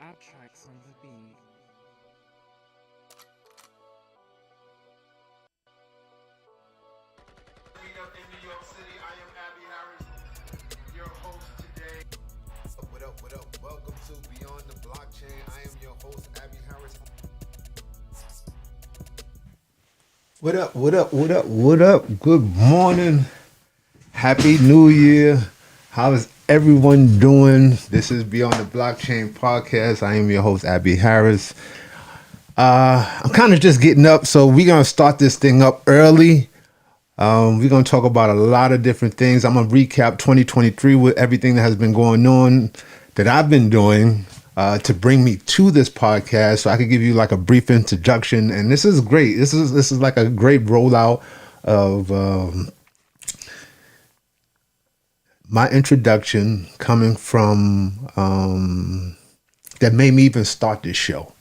ABTRAXX on the beat. Meetup in New York City. I am Abby Harris, your host today. What up, what up? Welcome to Beyond the Blockchain. I am your host, Abby Harris. What up, what up, what up, what up? Good morning. Happy New Year. How is everyone doing? This is Beyond the Blockchain podcast. I am your host, Abby Harris. I'm kind of just getting up, so we're going to start this thing up early. We're going to talk about a lot of different things. I'm going to recap 2023 with everything that has been going on that I've been doing to bring me to this podcast, so I could give you like a brief introduction. And this is great. This is like a great rollout of my introduction coming from that made me even start this show.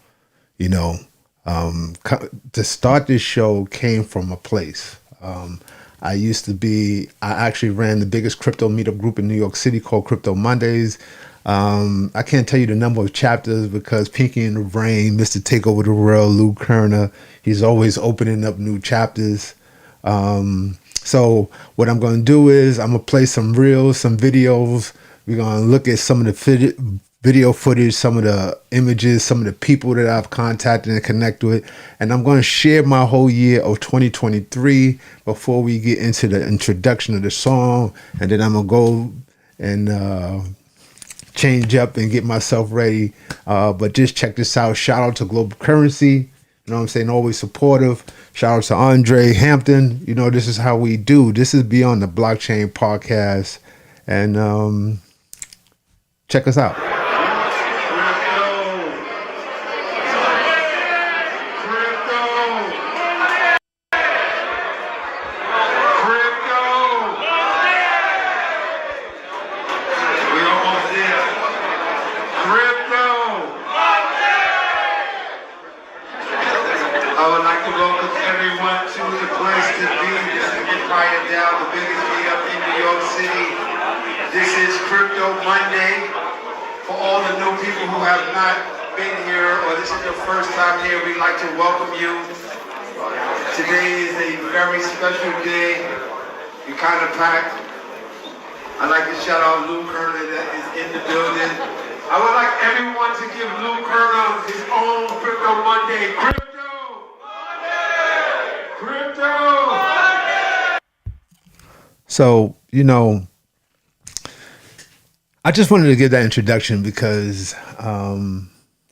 You know, to start this show came from a place. I actually ran the biggest crypto meetup group in New York City called Crypto Mondays. I can't tell you the number of chapters because Pinky in the Brain, Mr. Take Over the World, Lou Kerner, he's always opening up new chapters. So what I'm going to do is I'm going to play some reels, some videos. We're going to look at some of the video footage, some of the images, some of the people that I've contacted and connected with. And I'm going to share my whole year of 2023 before we get into the introduction of the song. And then I'm going to go and change up and get myself ready. But just check this out. Shout out to Global Currency. You know what I'm saying? Always supportive. Shout out to Andre Hampton. You know, this is how we do. This is Beyond the Blockchain podcast. And check us out. I would like to welcome everyone to the place to be. This is Empire Down, the biggest meetup in New York City. This is Crypto Monday. For all the new people who have not been here, or this is your first time here, we'd like to welcome you. Today is a very special day. You're kind of packed. I'd like to shout out Lou Kerner that is in the building. I would like everyone to give Lou Kerner his own Crypto Monday. Crypto! So, you know, I just wanted to give that introduction because there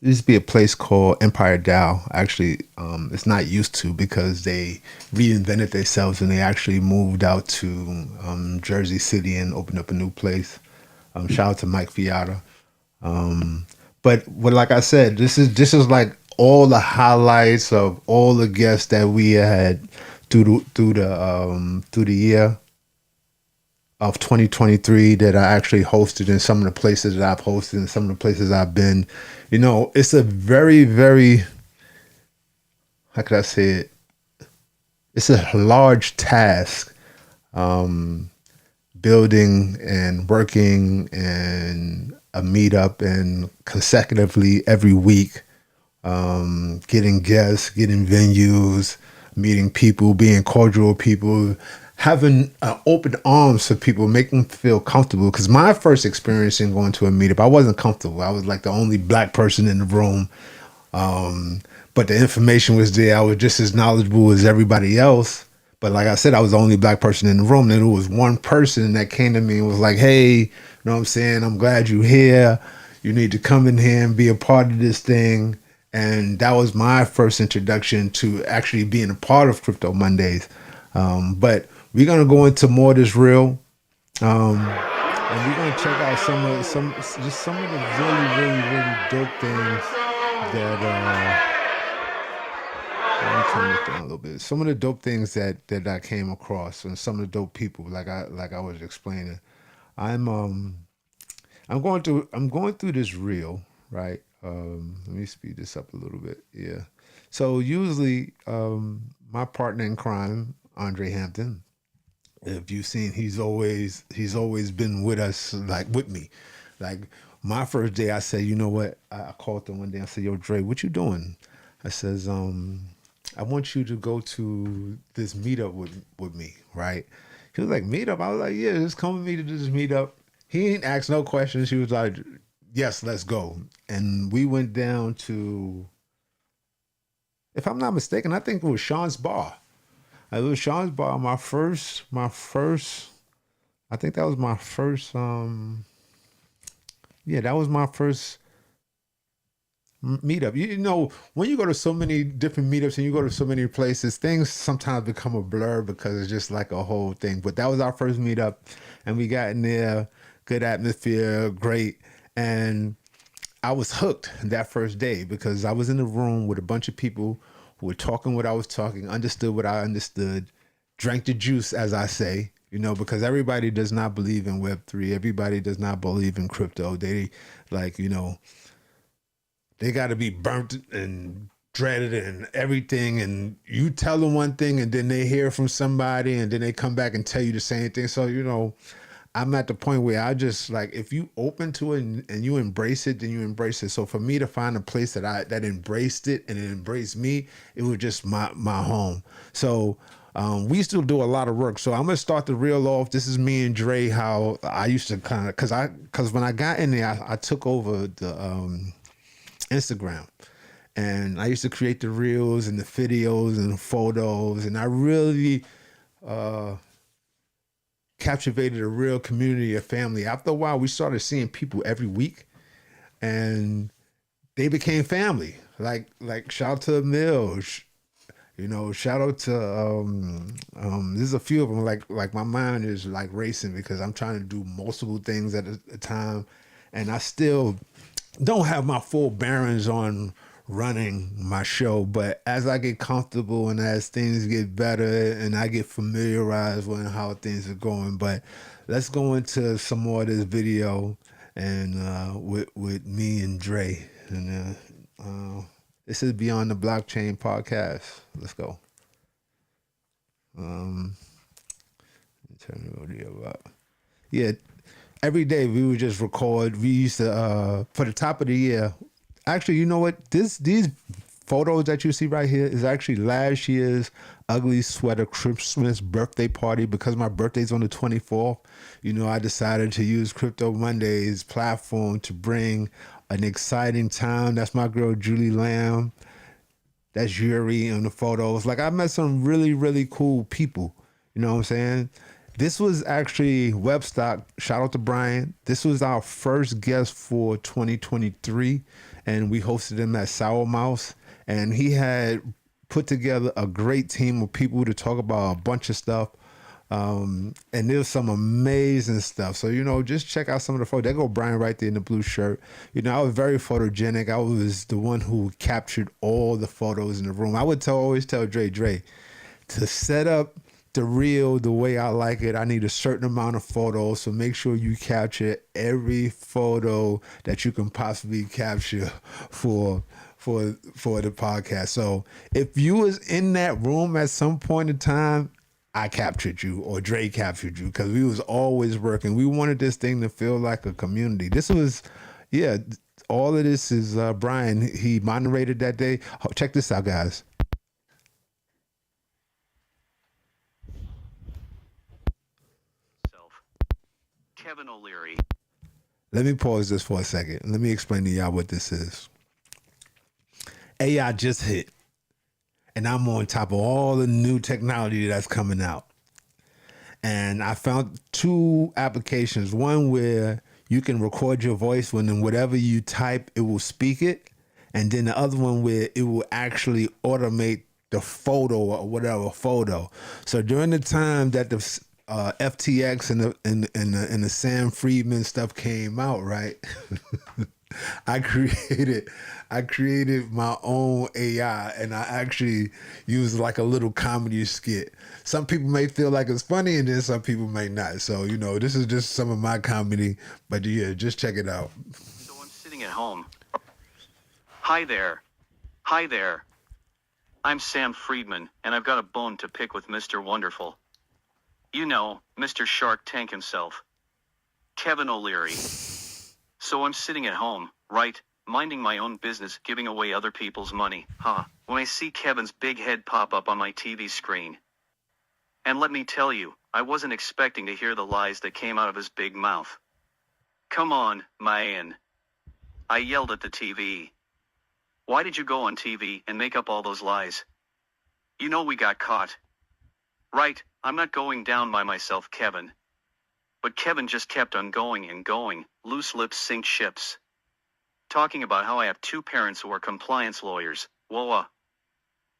used to be a place called Empire DAO. Actually, it's not used to because they reinvented themselves and they actually moved out to Jersey City and opened up a new place. Shout out to Mike Fiata. But like I said, this is like all the highlights of all the guests that we had through the year of 2023 that I actually hosted in some of the places that I've hosted and some of the places I've been. You know, it's a very, very, how could I say it? It's a large task, building and working and a meetup and consecutively every week, getting guests, getting venues, meeting people, being cordial with people, having open arms for people, making them feel comfortable. Because my first experience in going to a meetup, I wasn't comfortable. I was like the only black person in the room. But the information was there. I was just as knowledgeable as everybody else. But like I said, I was the only black person in the room. And there was one person that came to me and was like, hey, you know what I'm saying? I'm glad you're here. You need to come in here and be a part of this thing. And that was my first introduction to actually being a part of Crypto Mondays. But we're gonna go into more of this reel, and we're gonna check out some of the really dope things that let me turn this down a little bit. Some of the dope things that I came across, and some of the dope people, like I was explaining. I'm going through this reel, right? Let me speed this up a little bit. Yeah. So usually, my partner in crime, Andre Hampton, if you've seen, he's always been with us, like with me. Like my first day, I said, you know what? I called them one day. I said, yo, Dre, what you doing? I says, I want you to go to this meetup with me, right? He was like, meetup? I was like, yeah, just come with me to this meetup. He didn't ask no questions. He was like, yes, let's go. And we went down to, if I'm not mistaken, I think it was Sean's bar. It was Sean's bar. My first, I think that was my first, yeah, that was my first meetup. You know, when you go to so many different meetups and you go to so many places, things sometimes become a blur because it's just like a whole thing. But that was our first meetup, and we got in there, good atmosphere, great. And I was hooked that first day because I was in the room with a bunch of people who were talking what I was talking, understood what I understood, drank the juice, as I say, you know, because everybody does not believe in Web3. Everybody does not believe in crypto. They like, you know, they got to be burnt and dreaded and everything. And you tell them one thing and then they hear from somebody and then they come back and tell you the same thing. So, you know, I'm at the point where I just like, if you open to it and you embrace it, then you embrace it. So for me to find a place that embraced it and it embraced me, it was just my home. So we still do a lot of work. So I'm gonna start the reel off. This is me and Dre. How I used to kind of, because when I got in there, I took over the Instagram, and I used to create the reels and the videos and the photos, and I really captivated a real community, a family. After a while, we started seeing people every week, and they became family. Like shout out to Mills, you know, shout out to there's a few of them. Like my mind is like racing because I'm trying to do multiple things at a time, and I still don't have my full bearings on running my show, but as I get comfortable and as things get better and I get familiarized with how things are going. But let's go into some more of this video and with me and Dre. And this is Beyond the Blockchain podcast. Let's go. Turn the video up. Yeah, every day we would just record. We used to for the top of the year. Actually, you know what? These photos that you see right here is actually last year's ugly sweater Christmas birthday party. Because my birthday's on the 24th, you know, I decided to use Crypto Monday's platform to bring an exciting time. That's my girl Julie Lamb. That's Yuri in the photos. Like, I met some really, really cool people. You know what I'm saying? This was actually Webstock. Shout out to Brian. This was our first guest for 2023, and we hosted him at Sour Mouse. And he had put together a great team of people to talk about a bunch of stuff. And there's some amazing stuff. So, you know, just check out some of the photos. There go Brian right there in the blue shirt. You know, I was very photogenic. I was the one who captured all the photos in the room. I would always tell Dre, to set up the reel the way I like it, I need a certain amount of photos. So make sure you capture every photo that you can possibly capture for the podcast. So if you was in that room at some point in time, I captured you or Dre captured you, because we was always working. We wanted this thing to feel like a community. This was, yeah, all of this is Brian. He moderated that day. Oh, check this out, guys. Kevin O'Leary. Let me pause this for a second. Let me explain to y'all what this is. AI just hit, and I'm on top of all the new technology that's coming out. And I found two applications. One where you can record your voice when whatever you type, it will speak it. And then the other one where it will actually automate the photo or whatever photo. So during the time that the FTX and the Sam Friedman stuff came out, right? I created my own AI, and I actually used like a little comedy skit. Some people may feel like it's funny, and then some people may not. So, you know, this is just some of my comedy, but yeah, just check it out. So I'm sitting at home. Hi there. Hi there. I'm Sam Friedman, and I've got a bone to pick with Mr. Wonderful. You know, Mr. Shark Tank himself. Kevin O'Leary. So I'm sitting at home, right, minding my own business, giving away other people's money, when I see Kevin's big head pop up on my TV screen. And let me tell you, I wasn't expecting to hear the lies that came out of his big mouth. Come on, man. I yelled at the TV. Why did you go on TV and make up all those lies? You know we got caught. Right, I'm not going down by myself, Kevin. But Kevin just kept on going and going, loose lips sink ships. Talking about how I have two parents who are compliance lawyers, whoa.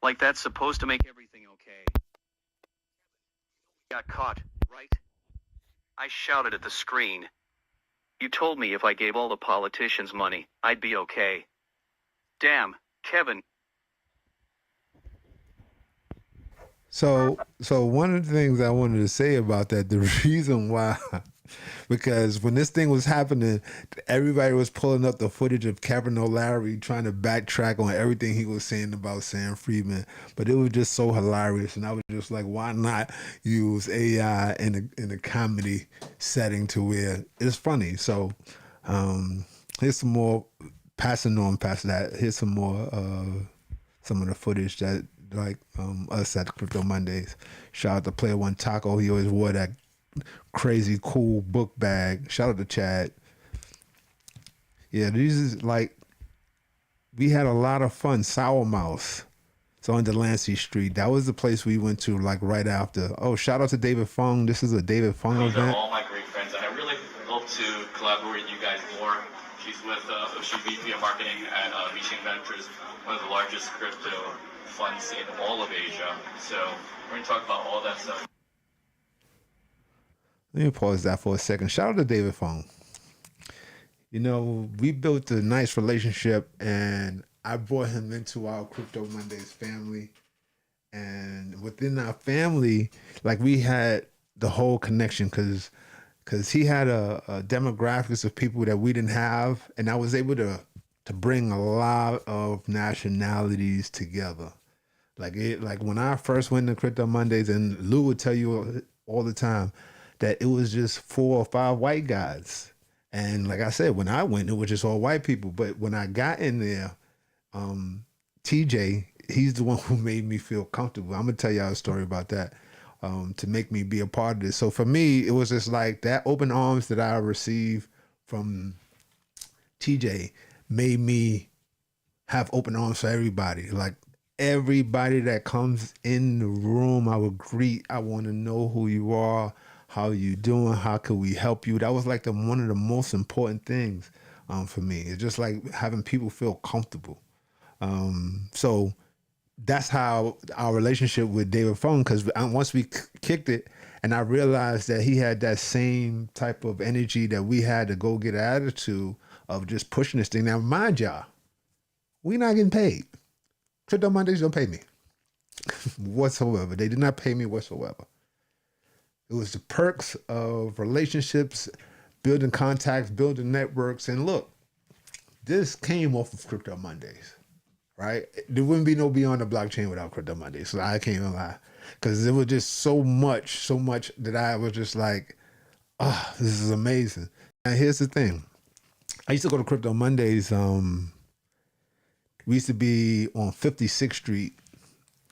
Like that's supposed to make everything okay. Got caught, right? I shouted at the screen. You told me if I gave all the politicians money, I'd be okay. Damn, Kevin. So one of the things I wanted to say about that, the reason why, because when this thing was happening, everybody was pulling up the footage of Kevin O'Leary trying to backtrack on everything he was saying about Sam Friedman, but it was just so hilarious, and I was just like, why not use AI in a comedy setting to where it's funny? So here's some more, passing on past that, here's some more some of the footage that like us at Crypto Mondays. Shout out to Player One Taco. He always wore that crazy cool book bag. Shout out to Chad. Yeah, these is like, we had a lot of fun. Sour Mouse. So on Delancey Street. That was the place we went to like right after. Oh, shout out to David Fung. This is a David Fung These event. are all my great friends, and I really hope to collaborate with you guys more. She's VP of Marketing at Vision Ventures, one of the largest crypto funds in all of Asia. So we're going to talk about all that stuff. Let me pause that for a second. Shout out to David Fung. You know, we built a nice relationship, and I brought him into our Crypto Mondays family. And within our family, like, we had the whole connection because he had a demographics of people that we didn't have, and I was able to bring a lot of nationalities together. Like when I first went to Crypto Mondays, and Lou would tell you all the time that it was just 4 or 5 white guys. And like I said, when I went, it was just all white people. But when I got in there, TJ, he's the one who made me feel comfortable. I'm gonna tell y'all a story about that, to make me be a part of this. So for me, it was just like that open arms that I received from TJ made me have open arms for everybody. Like, everybody that comes in the room, I would greet. I want to know who you are, how you doing, how can we help you. That was like one of the most important things for me. It's just like having people feel comfortable. So that's how our relationship with David Fung, because once we kicked it, and I realized that he had that same type of energy that we had, to go get an attitude of just pushing this thing. Now, mind y'all, we not getting paid. Crypto Mondays don't pay me whatsoever. They did not pay me whatsoever. It was the perks of relationships, building contacts, building networks. And look, this came off of Crypto Mondays, right? There wouldn't be no Beyond the Blockchain without Crypto Mondays. So I can't even lie, because there was just so much that I was just like, oh, this is amazing. And here's the thing. I used to go to Crypto Mondays. We used to be on 56th Street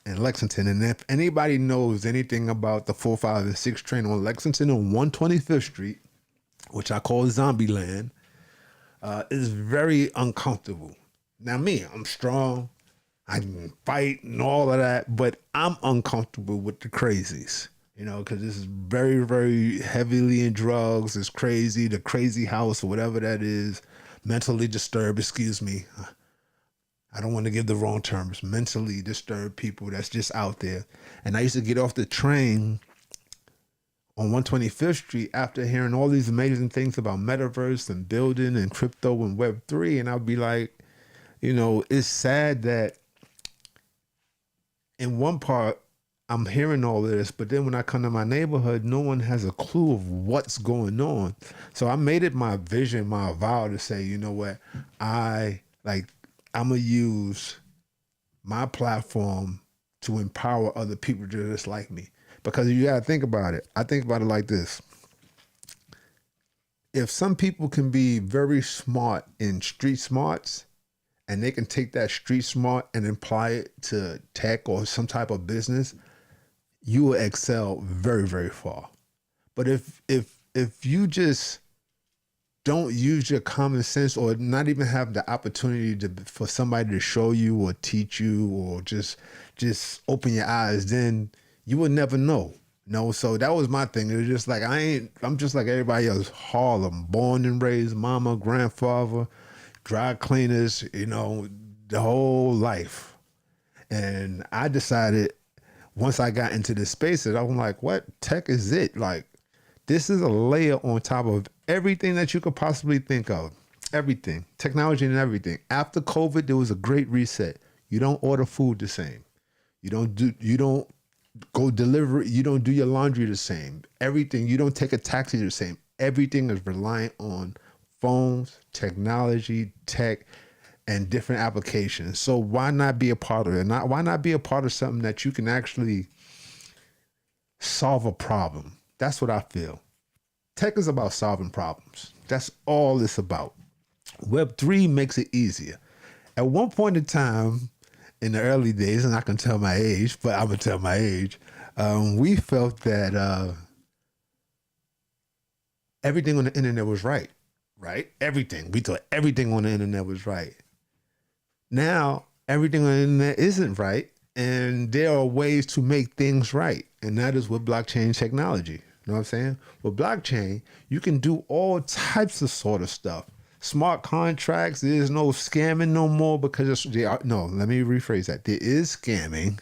in Lexington. And if anybody knows anything about the 4, 5, and 6 train on Lexington on 125th Street, which I call Zombie Land, is very uncomfortable. Now me, I'm strong. I can fight and all of that, but I'm uncomfortable with the crazies, you know, because this is very, very heavily in drugs. It's crazy, the crazy house or whatever that is, mentally disturbed, excuse me. I don't want to give the wrong terms. Mentally disturbed people that's just out there. And I used to get off the train on 125th Street after hearing all these amazing things about metaverse and building and crypto and Web3. And I'd be like, you know, it's sad that in one part I'm hearing all of this, but then when I come to my neighborhood, no one has a clue of what's going on. So I made it my vision, my vow to say, you know what, I'm going to use my platform to empower other people just like me. Because you got to think about it. I think about it like this. if some people can be very smart in street smarts, and they can take that street smart and apply it to tech or some type of business, you will excel very, very far. But if you just don't use your common sense, or not even have the opportunity for somebody to show you or teach you, or just open your eyes, then you will never know. No, so that was my thing. It was just like I'm just like everybody else. Harlem, born and raised, mama, grandfather, dry cleaners, the whole life. And I decided once I got into this space that I'm like, what? Tech is it? Like, this is a layer on top of everything that you could possibly think of. Everything, technology and everything. After COVID, there was a great reset. You don't order food the same. You don't go deliver. You don't do your laundry the same. Everything. You don't take a taxi the same. Everything is reliant on phones, technology, tech, and different applications. So why not be a part of it? Why not be a part of something that you can actually solve a problem? That's what I feel. Tech is about solving problems. That's all it's about. Web3 makes it easier. At one point in time, in the early days, and I can tell my age, but I'm going to tell my age, we felt that everything on the internet was right. Everything. We thought everything on the internet was right. Now, everything on the internet isn't right, and there are ways to make things right, and that is with blockchain technology. You know what I'm saying? With blockchain, you can do all types of sort of stuff. Smart contracts, there's no scamming no more because let me rephrase that. There is scamming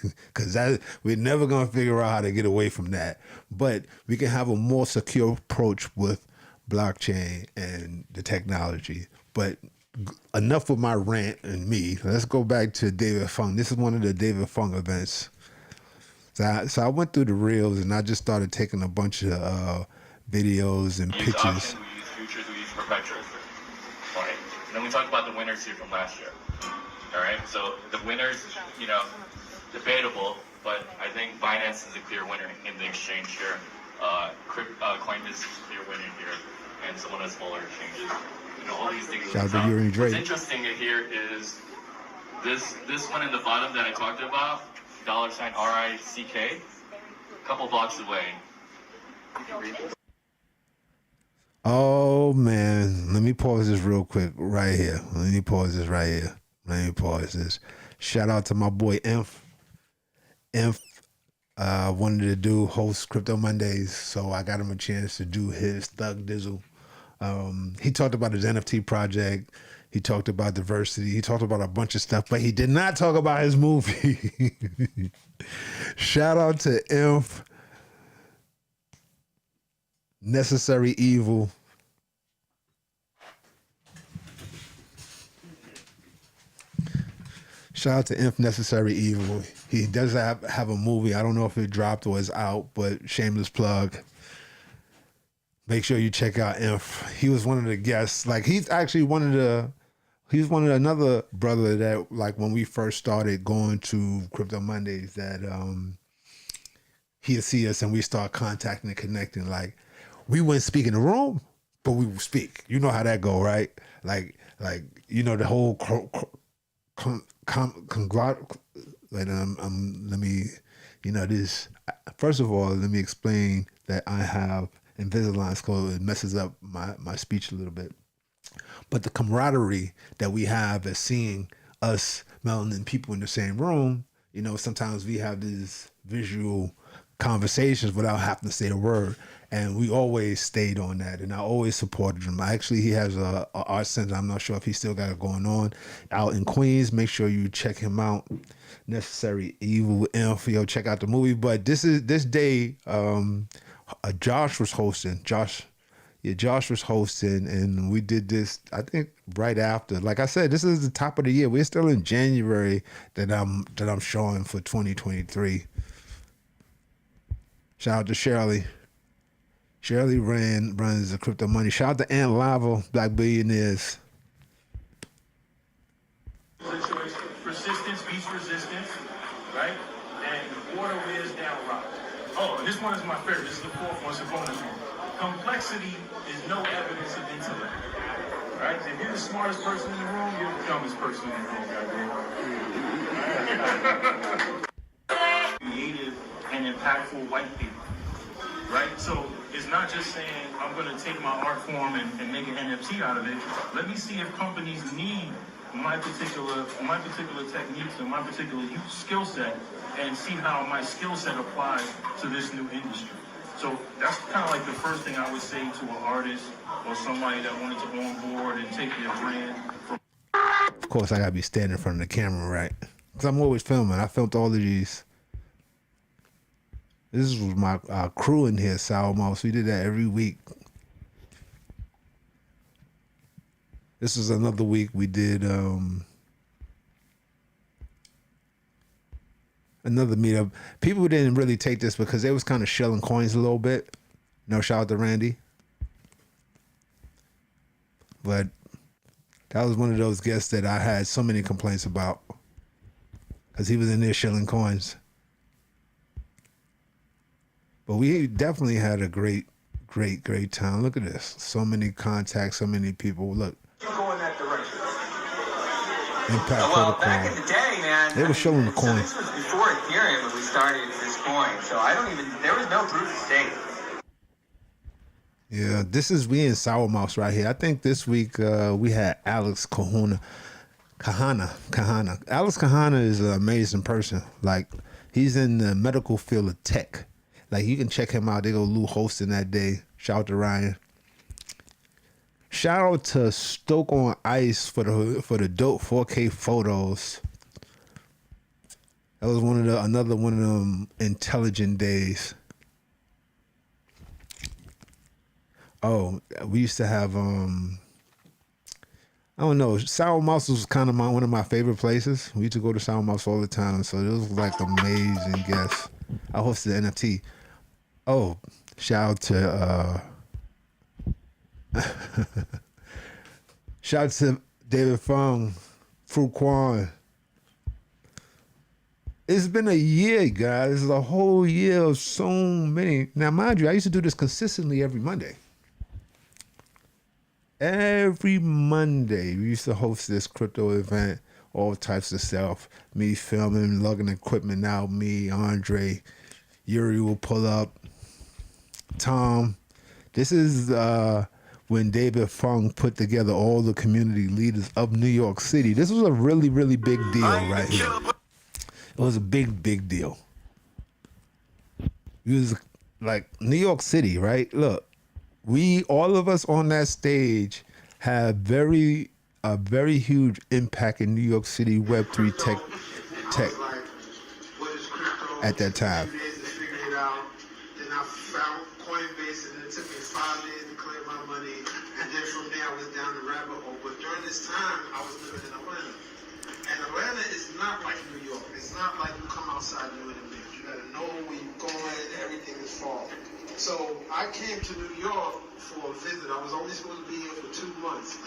because we're never going to figure out how to get away from that. But we can have a more secure approach with blockchain and the technology. But enough with my rant and me. Let's go back to David Fung. This is one of the David Fung events. So I went through the reels and I just started taking a bunch of videos and pictures. Options, we use futures, we use perpetuals. All right. And then we talked about the winners here from last year. All right. So the winners, debatable, but I think Binance is a clear winner in the exchange here. Coinbase is a clear winner here, and some of the smaller exchanges. All these things. Shout out to Yuri Drake. What's interesting here is this one in the bottom that I talked about, $RICK, a couple blocks away. Oh man, let me pause this real quick right here. Let me pause this. Shout out to my boy Inf. Wanted to host Crypto Mondays, so I got him a chance to do his Thug Dizzle. He talked about his NFT project. He talked about diversity. He talked about a bunch of stuff, but he did not talk about his movie. Shout out to Inf. Necessary Evil. Shout out to Inf Necessary Evil. He does have a movie. I don't know if it dropped or is out, but shameless plug. Make sure you check out Inf. He was one of the guests. Like he's another brother that, like, when we first started going to Crypto Mondays, that he'd see us and we start contacting and connecting. Like, we wouldn't speak in the room, but we would speak. You know how that go, right? Like the whole conglomerate. Let me, this. First of all, let me explain that I have Invisalign, so it messes up my speech a little bit. But the camaraderie that we have as seeing us melanin people in the same room, sometimes we have these visual conversations without having to say the word. And we always stayed on that. And I always supported him. Actually, he has a art center. I'm not sure if he still got it going on out in Queens. Make sure you check him out. Necessary Evil Inf. Check out the movie. But this day, Josh was hosting. Josh was hosting, and we did this, I think, right after. Like I said, this is the top of the year. We're still in January that I'm showing for 2023. Shout out to Shirley. Shirley runs the Crypto Money. Shout out to Ant Lava, Black Billionaires. Persistence beats resistance, right? And water wears down rocks. Oh, this one is my favorite. This is the fourth one. It's a bonus one. Complexity complexity is no evidence of intellect. Right? If you're the smartest person in the room, you're the dumbest person in the room, goddamn. Creative and impactful white people. Right? So it's not just saying I'm going to take my art form and make an NFT out of it. Let me see if companies need my particular techniques and my particular skill set, and see how my skill set applies to this new industry. So that's kind of like the first thing I would say to an artist or somebody that wanted to onboard and take their brand from. Of course, I gotta be standing in front of the camera, right? Because I'm always filming. I filmed all of these. This was my crew in here, Sour Mouse. We did that every week. This was another week we did another meetup. People didn't really take this because they was kind of shelling coins a little bit. No, shout out to Randy. But that was one of those guests that I had so many complaints about because he was in there shelling coins. But we definitely had a great time. Look at this. So many contacts, so many people. Look. Go in that direction. Impact well, protocol. back in the day, man. They were showing the coin. So this was before Ethereum when we started this coin. So there was no proof of stake. Yeah, this is we in Sour Mouse right here. I think this week we had Alex Kahana. Alex Kahana is an amazing person. Like, he's in the medical field of tech. Like, you can check him out. They go Lou hosting that day. Shout out to Ryan. Shout out to Stoke on Ice for the dope 4K photos. That was another one of them intelligent days. Oh, we used to have I don't know. Sour Mouse was kind of one of my favorite places. We used to go to Sour Mouse all the time, so it was like amazing guests. I hosted the NFT. Oh, shout out to shout out to David Fung, Fruit Quan. It's been a year, guys. It's a whole year of so many. Now, mind you, I used to do this consistently every Monday. Every Monday, we used to host this crypto event, all types of stuff. Me filming, lugging equipment out, me, Andre, Yuri will pull up, Tom. This is when David Fung put together all the community leaders of New York City. This was a really, really big deal right here. It was a big deal. It was like New York City, right? Look. All of us on that stage have a very huge impact in New York City Web3 tech at that time. Days to figure it out. Then I found Coinbase, and it took me 5 days to clear my money. And then from there, I was down the rabbit hole. But during this time, I was living in Atlanta. And Atlanta is not like New York. It's not like you come outside and you're in a mix. You gotta know where you're going. Everything is fall. So I came to New York for a visit. I was only supposed to be here for 2 months.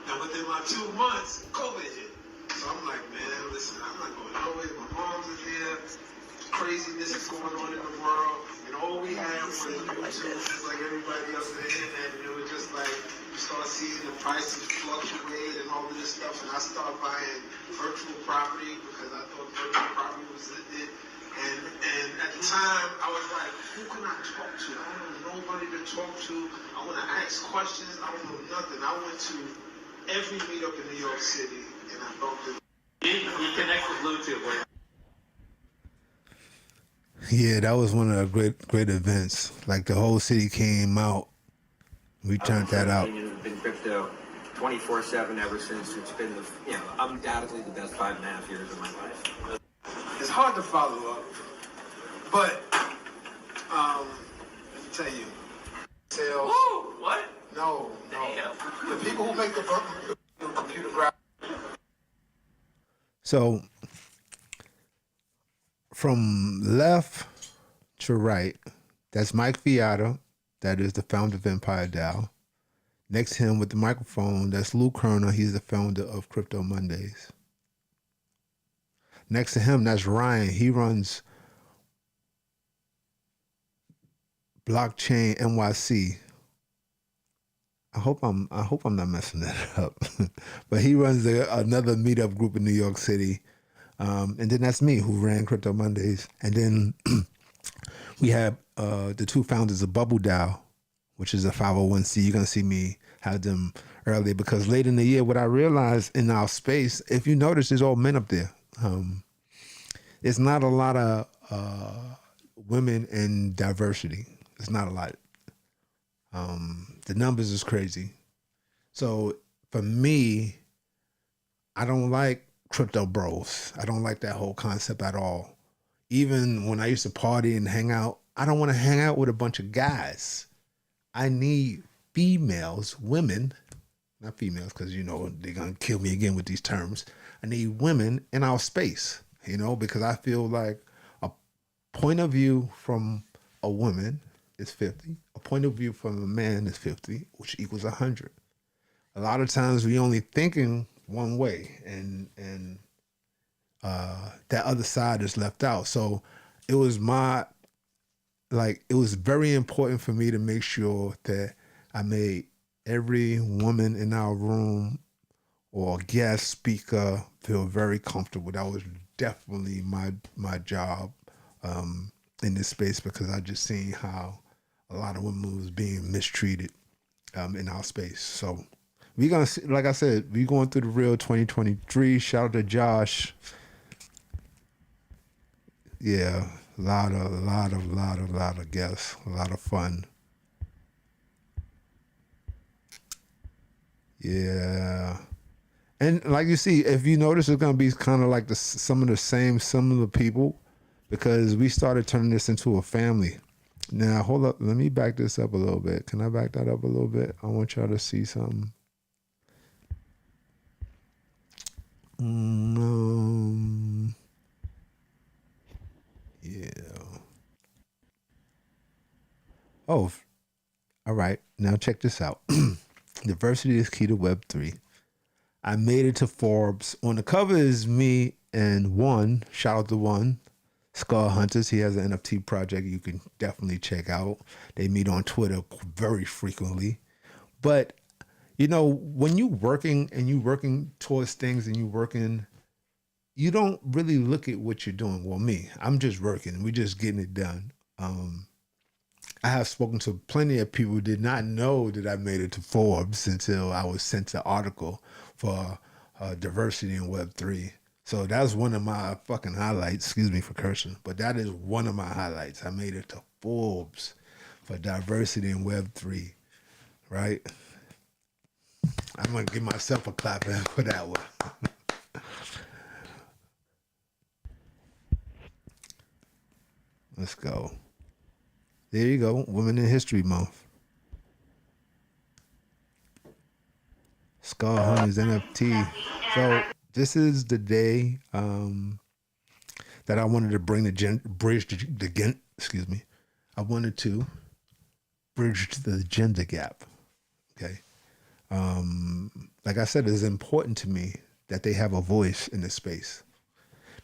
Now within my 2 months, COVID hit. So I'm like, man, listen, I'm not going nowhere. My mom's is here. Craziness is going on in the world. And all we had was YouTube, just like everybody else on the internet. And it was just like, you start seeing the prices fluctuate and all of this stuff. And I started buying virtual property because I thought virtual property was it. And at the time, I was like, who can I talk to? I don't know nobody to talk to. I want to ask questions. I don't know nothing. I went to every meetup in New York City, and I bumped it. You connect with Bluetooth. Yeah, that was one of the great events. Like, the whole city came out. We turned that out. It's been crypto 24/7 ever since. It's been undoubtedly the best 5.5 years of my life. It's hard to follow up, but let me tell you, sales. Woo! What? No. Damn. The people who make the computer graphics. So, from left to right, that's Mike Fiata. That is the founder of Empire DAO. Next to him with the microphone, that's Lou Kerner. He's the founder of Crypto Mondays. Next to him, that's Ryan. He runs Blockchain NYC, I hope I'm not messing that up. But he runs another meetup group in New York City. And then that's me who ran Crypto Mondays. And then we have the two founders of Bubble Dow, which is a 501c. You're going to see me have them earlier because late in the year, what I realized in our space, if you notice, there's all men up there. It's not a lot of women in diversity. It's not a lot. The numbers is crazy. So for me, I don't like crypto bros. I don't like that whole concept at all. Even when I used to party and hang out, I don't want to hang out with a bunch of guys. I need females, women, not females, because you know they're gonna kill me again with these terms. I need women in our space, you know, because I feel like a point of view from a woman is 50. A point of view from a man is 50, which equals 100. A lot of times we only thinking one way, and that other side is left out. So it was it was very important for me to make sure that I made every woman in our room or guest speaker feel very comfortable. That was definitely my job in this space, because I just seen how a lot of women was being mistreated in our space. So we're gonna see, like I said, we going through the real 2023. Shout out to Josh. Yeah, a lot of guests, a lot of fun. Yeah. And like you see, if you notice, it's gonna be kind of like some of the same similar people, because we started turning this into a family. Now, hold up, let me back this up a little bit. Can I back that up a little bit? I want y'all to see something. Yeah. Oh, all right. Now check this out. Diversity is key to Web3. I made it to Forbes. On the cover is me and One. Shout out to One. Skull Hunters. He has an NFT project you can definitely check out. They meet on Twitter very frequently. But, you know, when you're working and you're working towards things and you don't really look at what you're doing. Well, me, I'm just working. We're just getting it done. I have spoken to plenty of people who did not know that I made it to Forbes until I was sent an article for diversity in Web3. So that's one of my fucking highlights. Excuse me for cursing, but that is one of my highlights. I made it to Forbes for diversity in Web3, right? I'm going to give myself a clap for that one. Let's go. There you go. Women in History Month. Skull Hunters NFT. So this is the day that I wanted to bring I wanted to bridge the gender gap. Okay. Like I said, it's important to me that they have a voice in this space,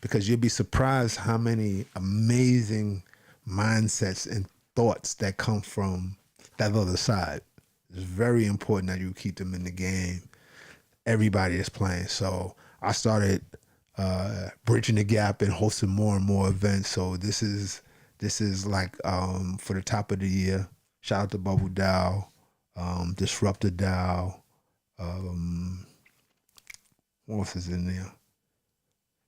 because you'll be surprised how many amazing mindsets and thoughts that come from that other side. It's very important that you keep them in the game. Everybody is playing. So I started bridging the gap and hosting more and more events. So this is like for the top of the year. Shout out to Bubble Dow, Disruptor Dow. What else is in there?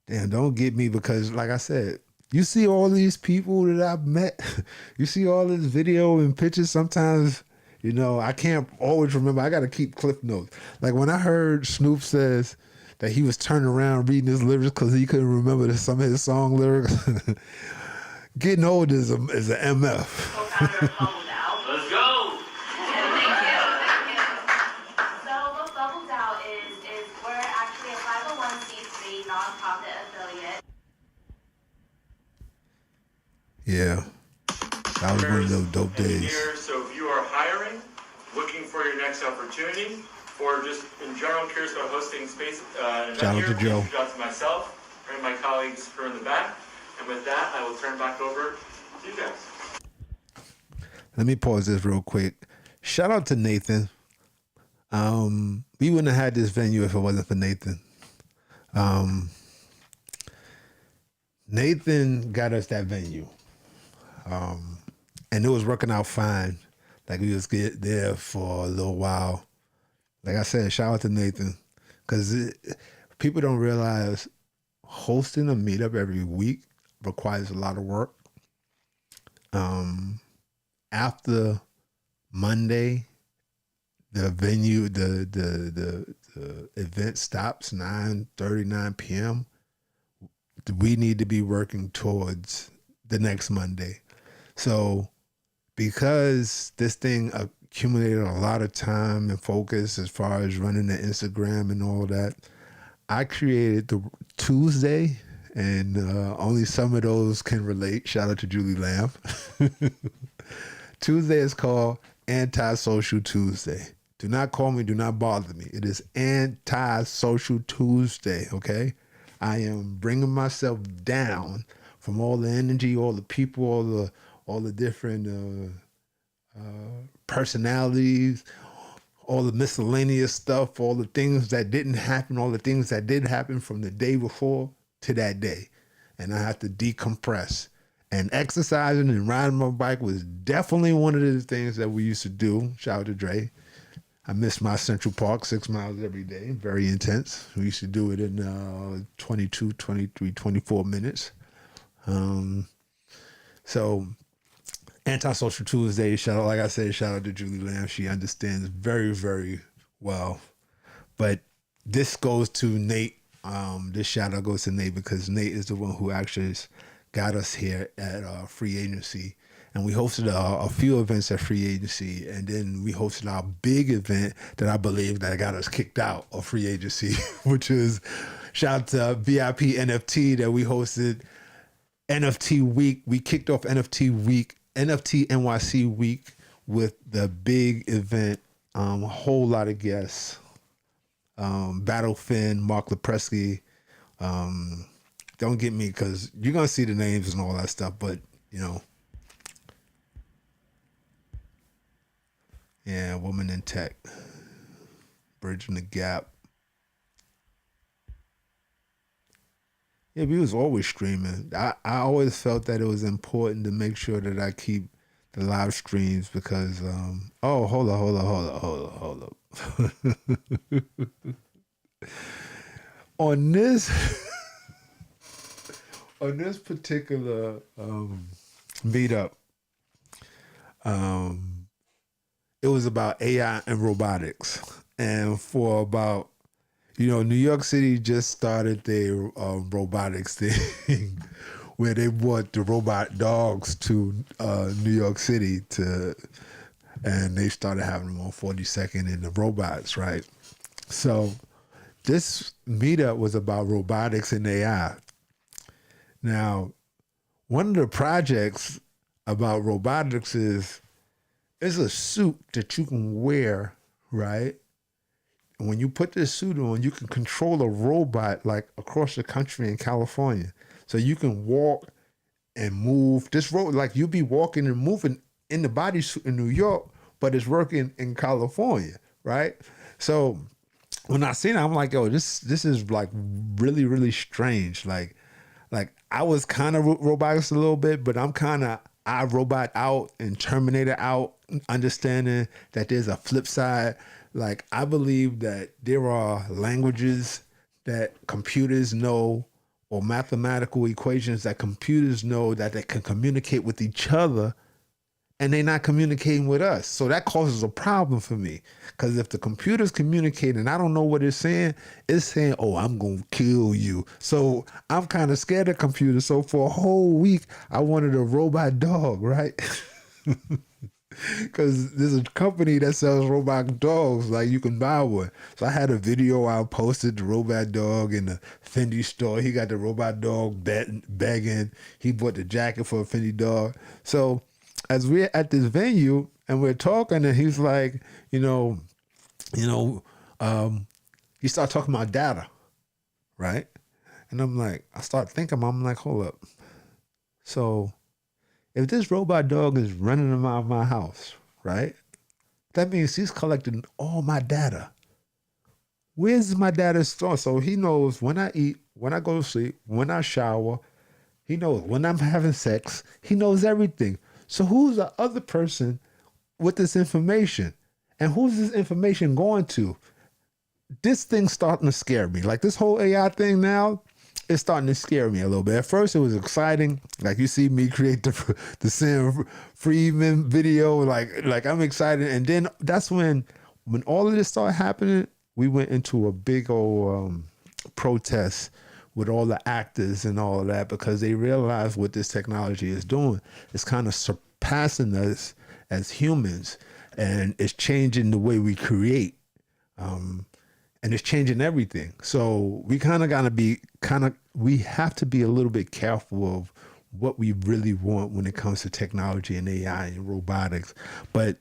Damn, don't get me, because like I said, you see all these people that I've met. You see all this video and pictures. Sometimes, you know, I can't always remember. I got to keep cliff notes. Like when I heard Snoop says that he was turning around reading his lyrics because he couldn't remember some of his song lyrics. Getting old is an MF. Let's go. Thank you. So what Bubble Dow is we're actually a 501c3 nonprofit affiliate. Yeah, that was one of those dope days. So if you are hiring, looking for your next opportunity, or just in general curious about hosting space, shout out to Joe. Shout out to myself and my colleagues who are in the back. And with that, I will turn back over to you guys. Let me pause this real quick. Shout out to Nathan, We wouldn't have had this venue if it wasn't for Nathan. Nathan got us that venue. And it was working out fine. Like we was get there for a little while. Like I said, shout out to Nathan. Because people don't realize hosting a meetup every week requires a lot of work. After Monday, the venue, the event stops 9:39 p.m. We need to be working towards the next Monday. So because this thing accumulated a lot of time and focus as far as running the Instagram and all that, I created the Tuesday, and only some of those can relate. Shout out to Julie Lamb. Tuesday is called Antisocial Tuesday. Do not call me, do not bother me. It is Antisocial Tuesday, okay? I am bringing myself down from all the energy, all the people, all the different personalities, all the miscellaneous stuff, all the things that didn't happen, all the things that did happen from the day before to that day. And I have to decompress. And exercising and riding my bike was definitely one of the things that we used to do. Shout out to Dre. I missed my Central Park 6 miles every day. Very intense. We used to do it in 22, 23, 24 minutes. So Antisocial Tuesday, shout out, like I said, shout out to Julie Lamb. She understands very, very well. But this goes to Nate. This shout out goes to Nate because Nate is the one who actually got us here at Free Agency. And we hosted a few events at Free Agency. And then we hosted our big event that I believe that got us kicked out of Free Agency, which is shout out to VIP NFT that we hosted NFT week. We kicked off NFT week, NFT NYC week with the big event. A whole lot of guests. Battle Finn, Mark Lepresky. Don't get me because you're going to see the names and all that stuff, but you know. Yeah, Woman in Tech. Bridging the Gap. Yeah, we was always streaming. I always felt that it was important to make sure that I keep the live streams because, hold up. On this particular meetup, it was about AI and robotics. And for about, New York City just started their robotics thing where they brought the robot dogs to New York City and they started having them on 42nd and the robots, right? So this meetup was about robotics and AI. Now, one of the projects about robotics is a suit that you can wear, right? And when you put this suit on, you can control a robot like across the country in California. So you can walk and move. This road, like you'll be walking and moving in the bodysuit in New York, but it's working in California, right? So when I seen it, I'm like, yo, this is like really, really strange. Like I was kind of robotics a little bit, but I'm kind of iRobot out and Terminator out, understanding that there's a flip side. Like I believe that there are languages that computers know or mathematical equations that computers know that they can communicate with each other and they're not communicating with us. So that causes a problem for me. Because if the computer's communicating and I don't know what it's saying, oh, I'm going to kill you. So I'm kind of scared of computers. So for a whole week, I wanted a robot dog, right? Because there's a company that sells robot dogs, like you can buy one. So I had a video I posted, the robot dog in the Fendi store. He got the robot dog begging. He bought the jacket for a Fendi dog. So as we're at this venue and we're talking, and he's like, he started talking about data, right? And I'm like, I start thinking, I'm like, hold up. So if this robot dog is running around my house, right? That means he's collecting all my data. Where's my data stored? So he knows when I eat, when I go to sleep, when I shower. He knows when I'm having sex. He knows everything. So who's the other person with this information? And who's this information going to? This thing's starting to scare me. Like this whole AI thing now, it's starting to scare me a little bit. At first, it was exciting. Like you see me create the Sam Freeman video. Like I'm excited. And then that's when all of this started happening, we went into a big old protest with all the actors and all of that, because they realized what this technology is doing. It's kind of surpassing us as humans, and it's changing the way we create. And it's changing everything. So we kind of got to be we have to be a little bit careful of what we really want when it comes to technology and AI and robotics. But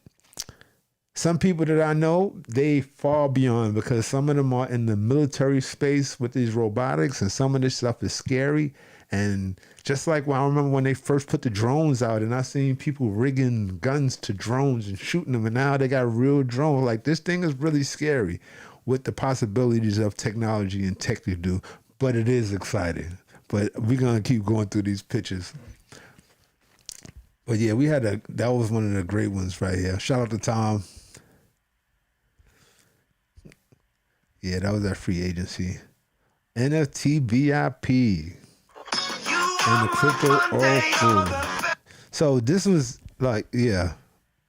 some people that I know, they far beyond, because some of them are in the military space with these robotics, and some of this stuff is scary. And just like I remember when they first put the drones out, and I seen people rigging guns to drones and shooting them, and now they got real drones. Like, this thing is really scary with the possibilities of technology and tech to do, but it is exciting. But we're gonna keep going through these pictures. But yeah, that was one of the great ones right here. Shout out to Tom. Yeah, that was our free agency. NFT VIP and the Crypto Oracle. So this was like, yeah.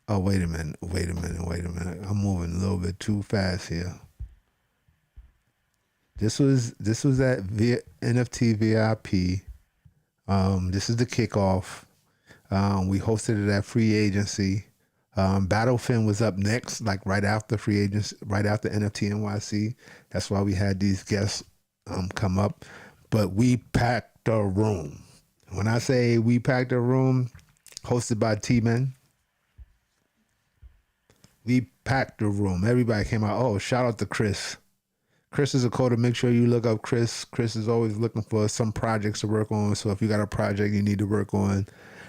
Oh, wait a minute. I'm moving a little bit too fast here. This was at NFT VIP. This is the kickoff. We hosted it at free agency. Battlefin was up next, like right after free agency, right after NFT NYC. That's why we had these guests come up. But we packed the room. When I say we packed the room, hosted by T-Men, we packed the room. Everybody came out. Oh, shout out to Chris. Chris is a coder. Make sure you look up Chris. Chris is always looking for some projects to work on. So if you got a project you need to work on,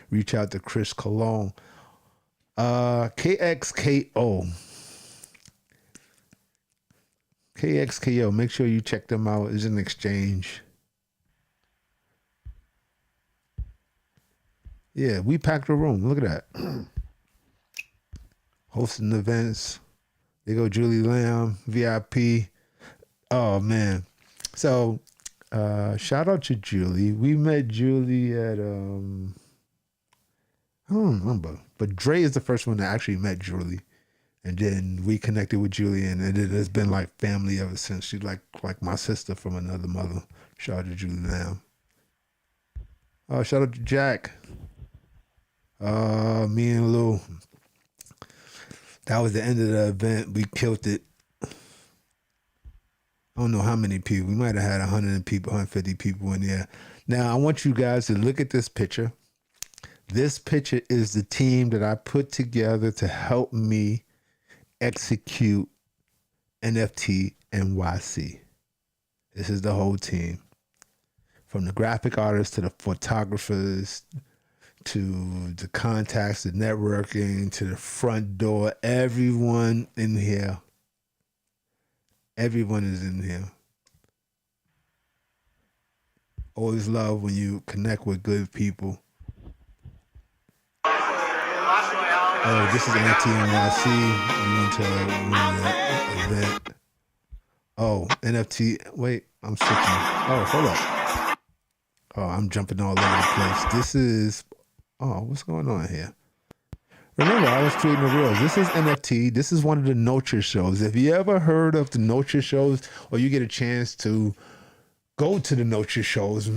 reach out to Chris Cologne. KXKO. Make sure you check them out. It's an exchange. Yeah, we packed a room. Look at that. Hosting events. There go Julie Lamb, VIP. Oh, man. So, shout out to Julie. We met Julie at, I don't remember. But Dre is the first one that actually met Julie. And then we connected with Julie, and it has been like family ever since. She's like my sister from another mother. Shout out to Julie Lamb. Oh, shout out to Jack. Me and Lou. That was the end of the event. We killed it. I don't know how many people. We might have had 150 people in there. Now, I want you guys to look at this picture. This picture is the team that I put together to help me execute NFT NYC. This is the whole team. From the graphic artists to the photographers to the contacts, the networking, to the front door. Everyone in here. Everyone is in here. Always love when you connect with good people. Oh, this is NFT NYC. We went to an event. Oh, NFT. Wait, I'm switching. Oh, hold up. Oh, I'm jumping all over the place. This is... Oh, what's going on here? Remember, I was creating the reels. This is NFT. This is one of the Nurture shows. If you ever heard of the Nurture shows, or you get a chance to go to the Nurture shows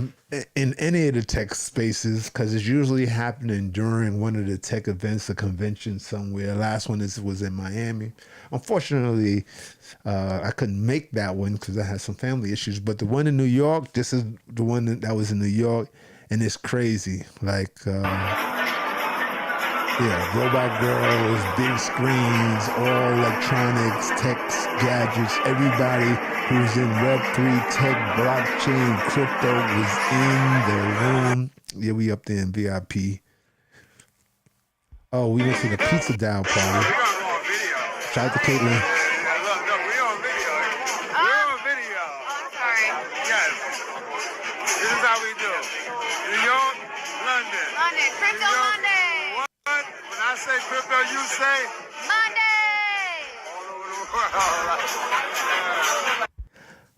in any of the tech spaces, because it's usually happening during one of the tech events, a convention somewhere. Last one was in Miami. Unfortunately, I couldn't make that one because I had some family issues. But the one in New York, this is the one that was in New York, and it's crazy. Like... yeah, robot girls, big screens, all electronics, tech gadgets. Everybody who's in Web3, tech, blockchain, crypto was in the room. Yeah, we up there in VIP. Oh, we went to the pizza dial party. Shout out to Caitlin. Look, we on video. We're on video. Oh, I'm sorry. Yes. This is how we do. New York, London. Monday, Crypto New York. Monday. What? When I say crypto, you say Monday. all over the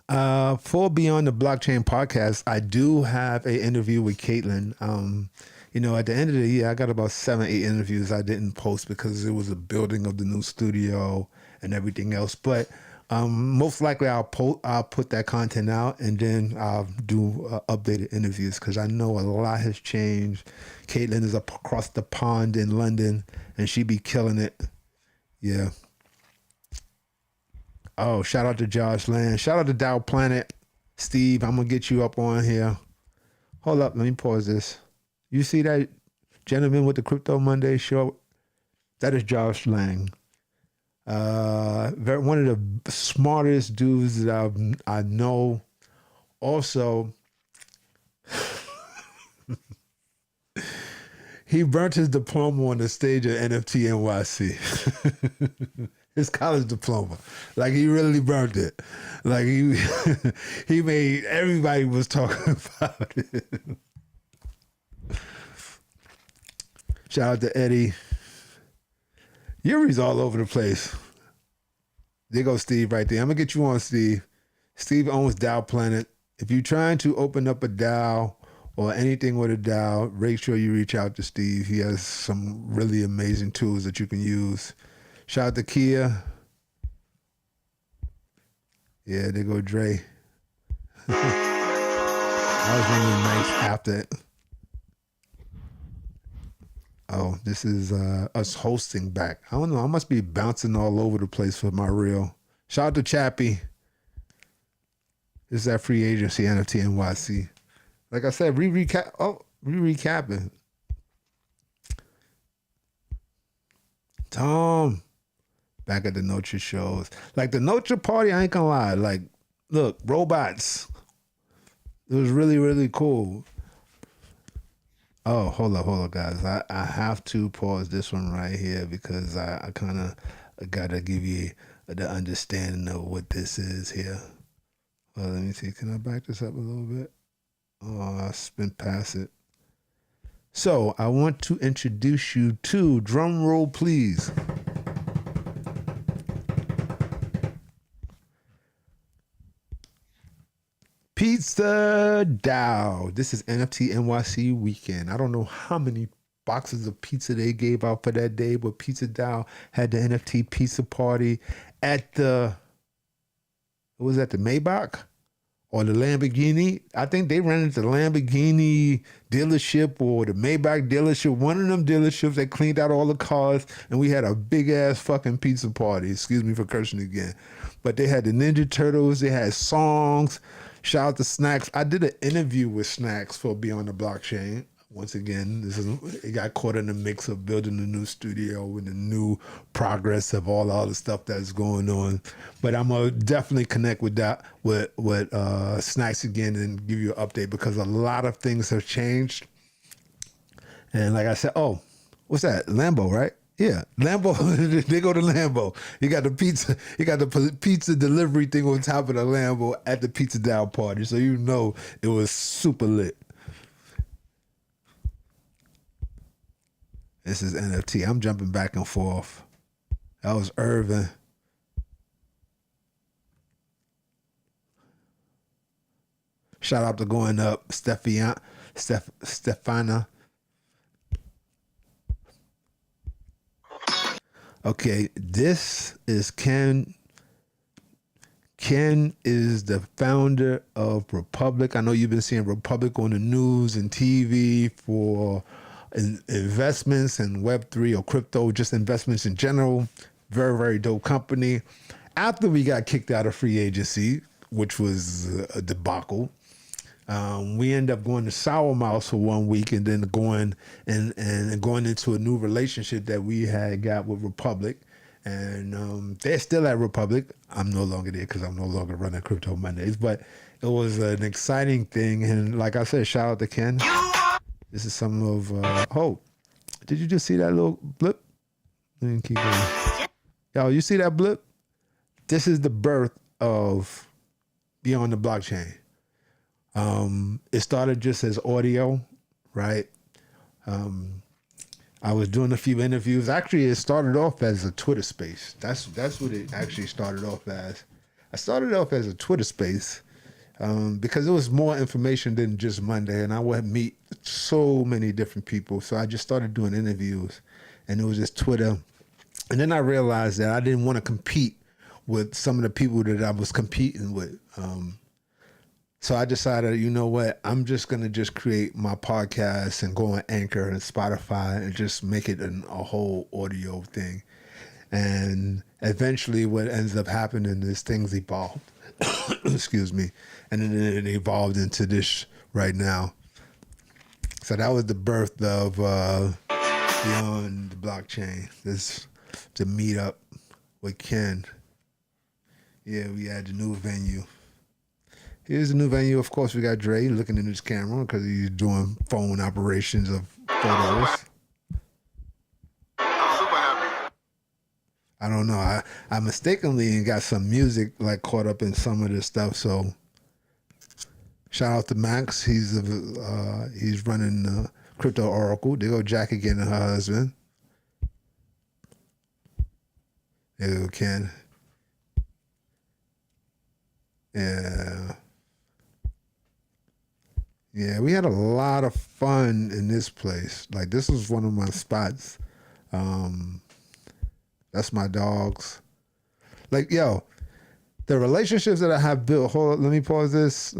world. For Beyond the Blockchain podcast, I do have an interview with Caitlin. At the end of the year, I got about 7-8 interviews I didn't post because it was a building of the new studio and everything else. But most likely I'll put that content out, and then I'll do updated interviews because I know a lot has changed. Caitlin is up across the pond in London, and she be killing it. Yeah. Oh, shout out to Josh Land. Shout out to Dow Planet. Steve, I'm going to get you up on here. Hold up. Let me pause this. You see that gentleman with the Crypto Monday show? That is Josh Lang. One of the smartest dudes that I know. Also, he burnt his diploma on the stage at NFT NYC. His college diploma. Like, he really burnt it. Like, he made, everybody was talking about it. Shout out to Eddie. Yuri's all over the place. There goes Steve right there. I'm going to get you on, Steve. Steve owns DAO Planet. If you're trying to open up a DAO or anything with a DAO, make sure you reach out to Steve. He has some really amazing tools that you can use. Shout out to Kia. Yeah, there go Dre. I was really nice after it. Oh, this is us hosting back. I don't know. I must be bouncing all over the place for my reel. Shout out to Chappie. This is that free agency NFT NYC. Like I said, recapping. Tom, back at the Noche shows. Like the Noche party, I ain't gonna lie. Like, look, robots. It was really, really cool. Oh, hold up, guys. I have to pause this one right here because I kind of got to give you the understanding of what this is here. Well, let me see. Can I back this up a little bit? Oh, I spin past it. So I want to introduce you to, drum roll please, Pizza DAO. This is NFT NYC weekend. I don't know how many boxes of pizza they gave out for that day, but Pizza DAO had the NFT pizza party at the Maybach or the Lamborghini. I think they ran into the Lamborghini dealership or the Maybach dealership, one of them dealerships that cleaned out all the cars, and we had a big ass fucking pizza party. Excuse me for cursing again. But they had the Ninja Turtles, they had songs. Shout out to Snacks. I did an interview with Snacks for Beyond the Blockchain. Once again, it got caught in the mix of building a new studio and the new progress of all the other stuff that's going on. But I'm gonna definitely connect with that with Snacks again and give you an update because a lot of things have changed. And like I said, oh, what's that? Lambo, right? Yeah, Lambo. They go to Lambo. You got the pizza. You got the pizza delivery thing on top of the Lambo at the Pizza DAO party, so you know it was super lit. This is NFT. I'm jumping back and forth. That was Irvin. Shout out to Going Up, Stefana. Okay, this is Ken. Ken is the founder of Republic. I know you've been seeing Republic on the news and TV for investments in Web3 or crypto, just investments in general. Very, very dope company. After we got kicked out of free agency, which was a debacle, we ended up going to Sour Mouse for 1 week and then going into a new relationship that we had got with Republic. And they're still at Republic. I'm no longer there because I'm no longer running Crypto Mondays, but it was an exciting thing. And like I said, shout out to Ken. This is some of, oh, did you just see that little blip? Let me keep going. Yo, you see that blip? This is the birth of Beyond the Blockchain. It started just as audio, right? I was doing a few interviews. Actually, it started off as a Twitter space. That's what it actually started off as. I started off as a Twitter space because it was more information than just Monday, and I would meet so many different people. So I just started doing interviews, and it was just Twitter. And then I realized that I didn't want to compete with some of the people that I was competing with. So I decided, you know what, I'm just going to just create my podcast and go on Anchor and Spotify and just make it a whole audio thing. And eventually what ends up happening is things evolved. Excuse me. And then it evolved into this right now. So that was the birth of Beyond the Blockchain. This to meet up with Ken. Yeah, we had the new venue. Here's the new venue. Of course, we got Dre looking in his camera because he's doing phone operations of photos. I'm super happy. I don't know. I mistakenly got some music like caught up in some of this stuff. So shout out to Max. He's running Crypto Oracle. There go Jackie getting her husband. There go Ken. Yeah. Yeah, we had a lot of fun in this place. Like, this was one of my spots. That's my dogs. Like, yo, the relationships that I have built. Hold on, let me pause this.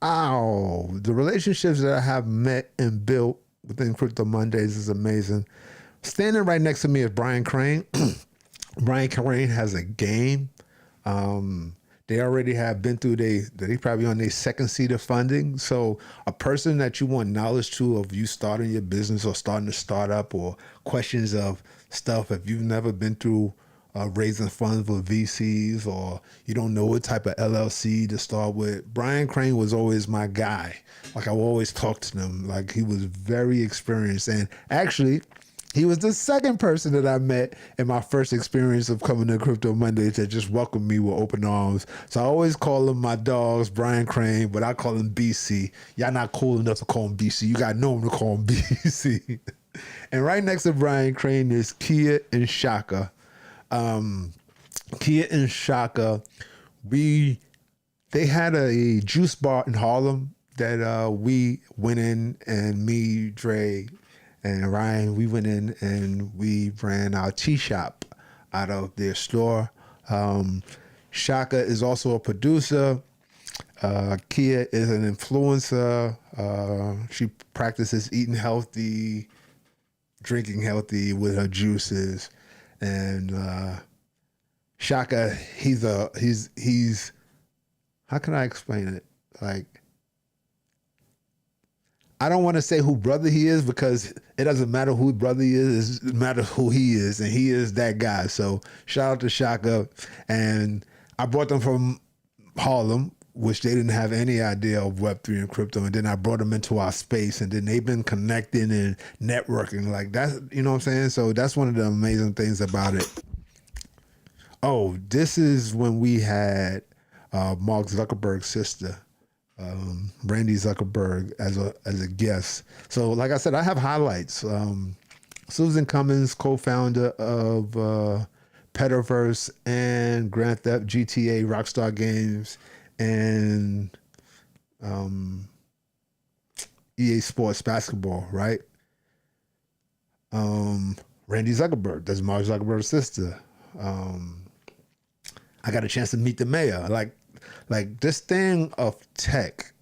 Ow. The relationships that I have met and built within Crypto Mondays is amazing. Standing right next to me is Brian Crane. Brian Crane has a game. They already have been through they probably on their second seed of funding. So a person that you want knowledge to of you starting your business or starting a startup or questions of stuff, if you've never been through raising funds with VCs or you don't know what type of LLC to start with, Brian Crane was always my guy. Like, I would always talk to him. Like, he was very experienced. And actually, he was the second person that I met in my first experience of coming to Crypto Mondays that just welcomed me with open arms. So I always call him my dogs, Brian Crane, but I call him BC. Y'all not cool enough to call him BC. You got to know him to call him BC. And right next to Brian Crane is Kia and Shaka. Kia and Shaka, they had a juice bar in Harlem that we went in, and me, Dre, and Ryan, we went in and we ran our tea shop out of their store. Shaka is also a producer. Kia is an influencer. She practices eating healthy, drinking healthy with her juices. And Shaka, he's how can I explain it? Like, I don't want to say who brother he is because it doesn't matter who brother he is. It matters who he is, and he is that guy. So shout out to Shaka. And I brought them from Harlem, which they didn't have any idea of Web3 and crypto. And then I brought them into our space, and then they've been connecting and networking. Like, that's, you know what I'm saying? So that's one of the amazing things about it. Oh, this is when we had Mark Zuckerberg's sister, Randy Zuckerberg, as a guest. So like I said, I have highlights. Susan Cummins, co-founder of Petaverse and Grand Theft GTA Rockstar Games and EA Sports Basketball, right? Randy Zuckerberg, that's Mark Zuckerberg's sister. I got a chance to meet the mayor. Like this thing of tech,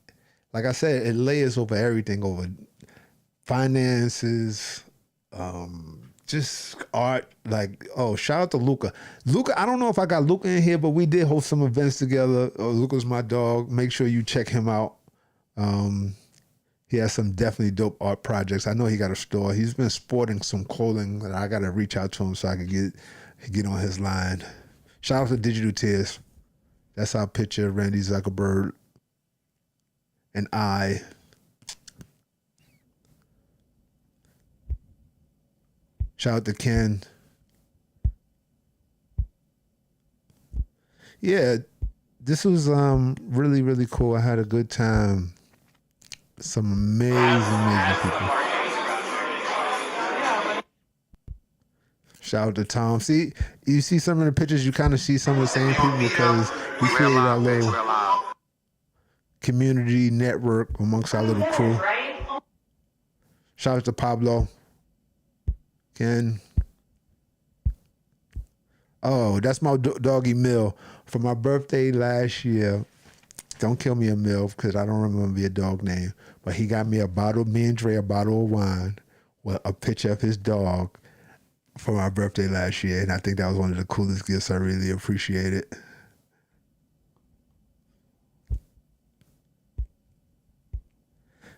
like I said, it layers over everything, over finances, just art. Like, oh, shout out to Luca. Luca, I don't know if I got Luca in here, but we did host some events together. Luca's my dog. Make sure you check him out. He has some definitely dope art projects. I know he got a store. He's been sporting some clothing that I got to reach out to him so I can get on his line. Shout out to Digital Tears. That's our picture, Randy Zuckerberg and I. Shout out to Ken. yeah, this was really, really cool. I had a good time. Some amazing people. Shout out to Tom. See, you see some of the pictures, you kind of see some of the same people because we created our little community network amongst our little crew. Shout out to Pablo, Ken. Oh, that's my doggy Mill. For my birthday last year, don't kill me a Mill because I don't remember your dog name, but he got me a bottle of wine with a picture of his dog for my birthday last year. And I think that was one of the coolest gifts. I really appreciate it.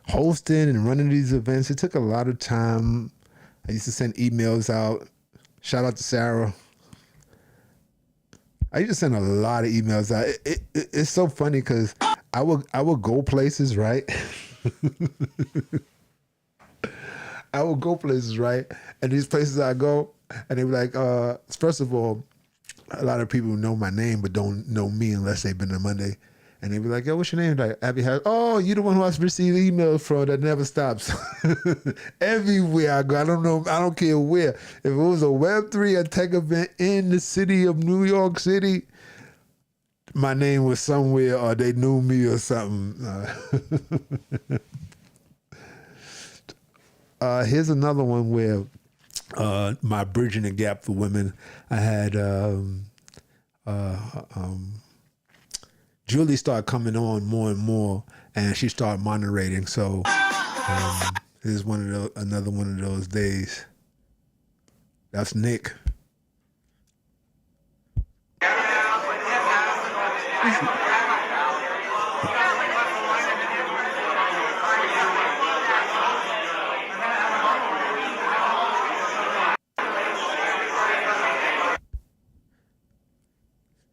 Hosting and running these events, it took a lot of time. I used to send emails out. Shout out to Sarah. I used to send a lot of emails out. It's so funny because I would go places, right? I would go places, right? And these places I go, and they were like, first of all, a lot of people know my name but don't know me unless they've been to Monday. And they be like, yo, what's your name? Like, Abby Harris. Oh, you the one who I receive emails from that never stops. Everywhere I go, I don't care where. If it was a Web3 or tech event in the city of New York City, my name was somewhere or they knew me or something. Here's another one where my Bridging the Gap for Women, I had Julie started coming on more and more, and she started moderating. So here's another one of those days. That's Nick.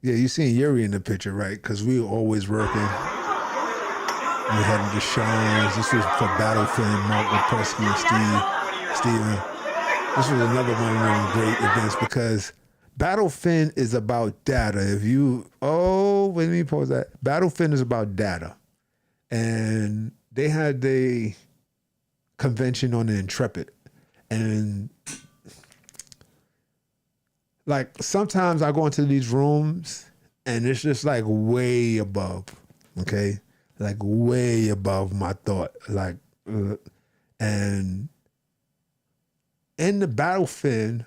Yeah, you seen Yuri in the picture, right? Because we were always working. We had the Shines. This was for Battlefield, Mark Lepresky and Steven. This was another one of them great events because Battlefield is about data. Let me pause that. Battlefield is about data. And they had the convention on the Intrepid. And like sometimes I go into these rooms and it's just like way above, okay? Like way above my thought. And in the Battlefield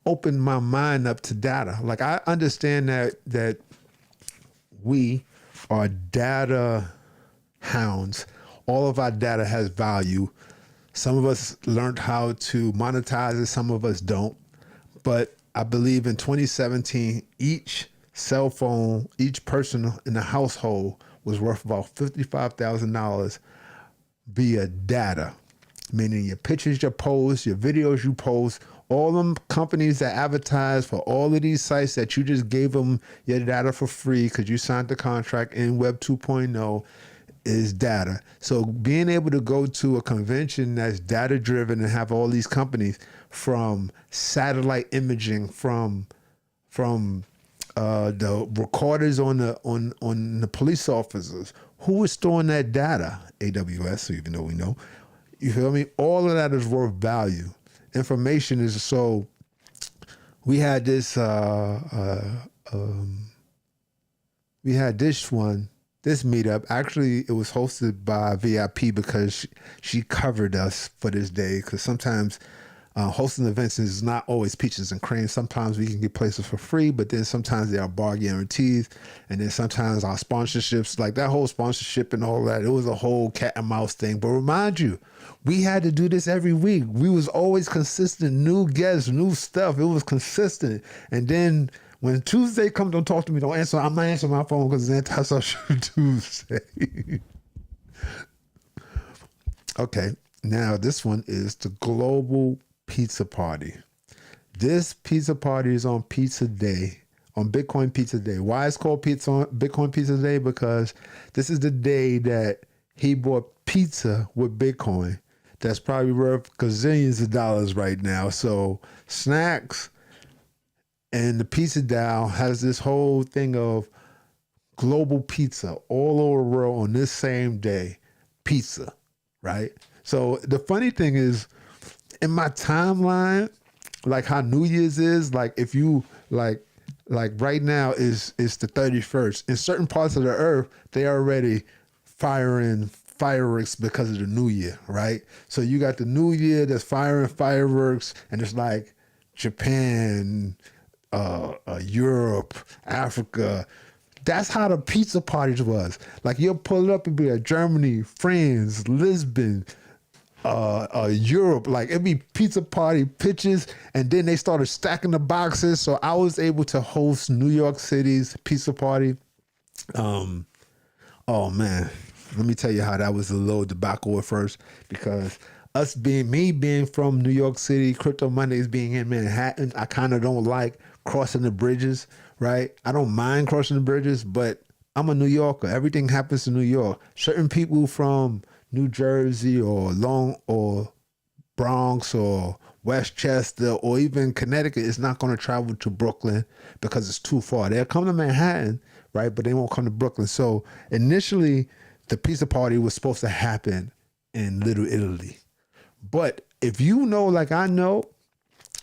opened my mind up to data. Like I understand that we are data hounds. All of our data has value. Some of us learned how to monetize it, some of us don't. But I believe in 2017, each cell phone, each person in the household was worth about $55,000 via data, meaning your pictures you post, your videos you post, all them companies that advertise for all of these sites that you just gave them your data for free because you signed the contract in Web 2.0 is data. So being able to go to a convention that's data driven and have all these companies from satellite imaging, from the recorders on the police officers, who is storing that data? AWS, even though we know. You feel me? All of that is worth value. Information is so. We had this. This meetup. Actually, it was hosted by VIP because she covered us for this day. Because sometimes hosting events is not always peaches and cream. Sometimes we can get places for free, but then sometimes there are bar guarantees, and then sometimes our sponsorships, like that whole sponsorship and all that, it was a whole cat and mouse thing. But remind you, we had to do this every week. We was always consistent, new guests, new stuff. It was consistent. And then when Tuesday comes, don't talk to me, don't answer. I'm not answering my phone because it's Antisocial Tuesday. Okay, now this one is the Global Pizza Party. This pizza party is on Pizza Day, on Bitcoin Pizza Day. Why it's called Bitcoin Pizza Day? Because this is the day that he bought pizza with Bitcoin. That's probably worth gazillions of dollars right now. So snacks And the Pizza DAO has this whole thing of global pizza all over the world on this same day. Pizza, right? So the funny thing is, in my timeline, like how New Year's is, like if you like right now is the 31st. In certain parts of the earth, they are already firing fireworks because of the New Year, right? So you got the New Year that's firing fireworks, and it's like Japan, Europe, Africa. That's how the pizza parties was. Like you'll pull it up and be like Germany, France, Lisbon, Europe. Like it'd be pizza party pictures, and then they started stacking the boxes. So I was able to host New York City's pizza party. Oh man, let me tell you how that was a little debacle at first, because me being from New York City, Crypto Mondays being in Manhattan, I kind of don't like crossing the bridges, right? I don't mind crossing the bridges, but I'm a New Yorker. Everything happens in New York. Certain people from New Jersey or Bronx or Westchester or even Connecticut is not going to travel to Brooklyn because it's too far. They'll come to Manhattan, right? But they won't come to Brooklyn. So initially, the pizza party was supposed to happen in Little Italy. But if you know, like I know,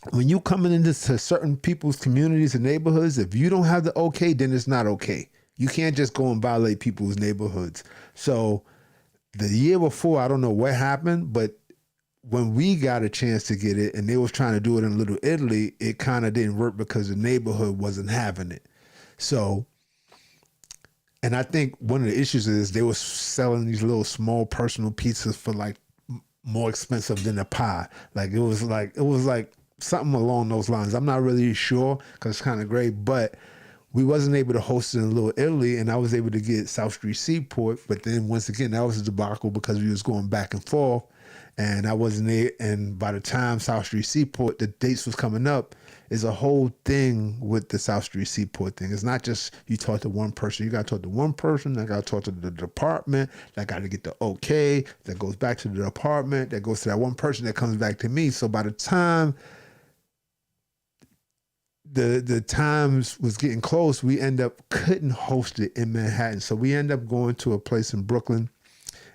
when you coming into certain people's communities and neighborhoods, if you don't have the okay, then it's not okay. You can't just go and violate people's neighborhoods. So the year before, I don't know what happened, but when we got a chance to get it and they was trying to do it in Little Italy, it kind of didn't work because the neighborhood wasn't having it. So, and I think one of the issues is they were selling these little small personal pizzas for like more expensive than a pie. Like it was like something along those lines. I'm not really sure because it's kind of gray, but we wasn't able to host it in Little Italy, and I was able to get South Street Seaport. But then once again, that was a debacle because we was going back and forth, and I wasn't there. And by the time South Street Seaport, the dates was coming up, is a whole thing with the South Street Seaport thing. It's not just you talk to one person. You got to talk to one person. I got to talk to the department. I got to get the okay. That goes back to the department. That goes to that one person. That comes back to me. So by the time the times was getting close, we end up couldn't host it in Manhattan. So we end up going to a place in Brooklyn,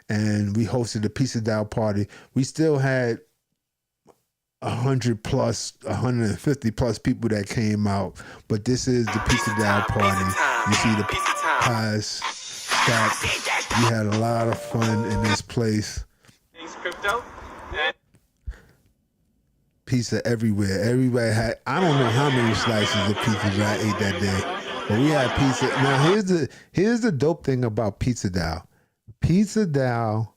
and we hosted a Pizza DAO party. We still had 100 plus, 150 plus people that came out, but this is the Pizza DAO party. You see the pies stacked. We had a lot of fun in this place. Thanks, Crypto. Pizza everywhere. Everybody had, I don't know how many slices of pizza that I ate that day, but we had pizza. Now here's the dope thing about Pizza DAO. Pizza DAO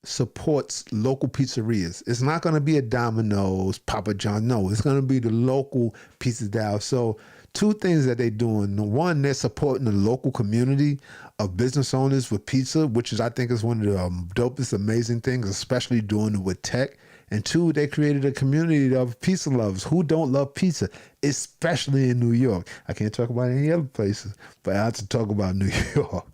supports local pizzerias. It's not going to be a Domino's, Papa John. No, it's going to be the local Pizza DAO. So two things that they're doing. The one, they're supporting the local community of business owners with pizza, which is, I think, is one of the dopest, amazing things, especially doing it with tech. And two, they created a community of pizza lovers who don't love pizza, especially in New York. I can't talk about any other places, but I have to talk about New York.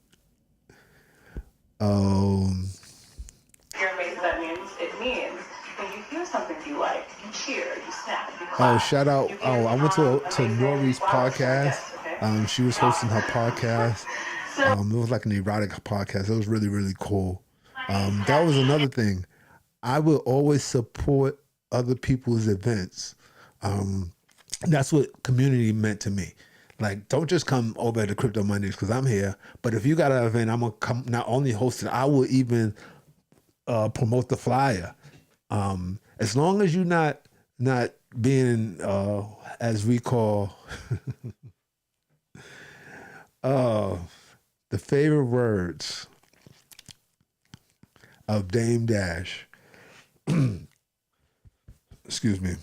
It means when you hear something you like, you cheer, you snap, you clap. Oh, shout out. Oh, I went to Nori's podcast. She was hosting her podcast. It was like an erotic podcast. It was really, really cool. That was another thing. I will always support other people's events. That's what community meant to me. Like, don't just come over to Crypto Mondays because I'm here. But if you got an event, I'm going to come, not only host it, I will even promote the flyer. As long as you're not being, as we call, the favorite words of Dame Dash. Excuse me.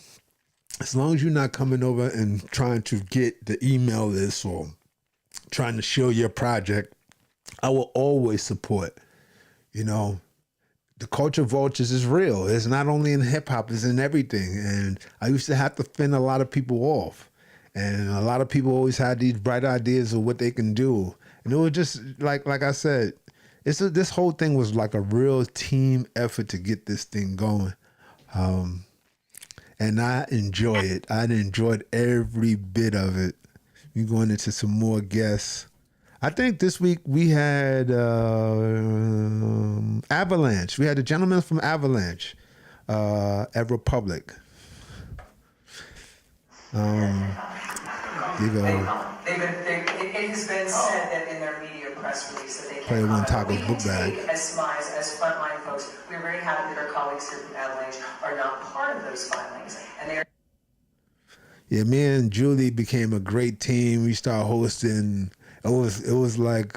As long as you're not coming over and trying to get the email list or trying to show your project, I will always support. You know, the culture vultures is real. It's not only in hip hop, it's in everything. And I used to have to fend a lot of people off. And a lot of people always had these bright ideas of what they can do. And it was just like I said, this whole thing was like a real team effort to get this thing going. and I enjoy it. I enjoyed every bit of it. We're going into some more guests. I think this week we had Avalanche. We had a gentleman from Avalanche at Republic. You go. It has been said that in their media press release that they Play one Taco's book bag. as SMIs, as frontline folks. We're very happy that our colleagues here from Avalanche are not part of those filings, and they are. Yeah, me and Julie became a great team. We started hosting. It was like,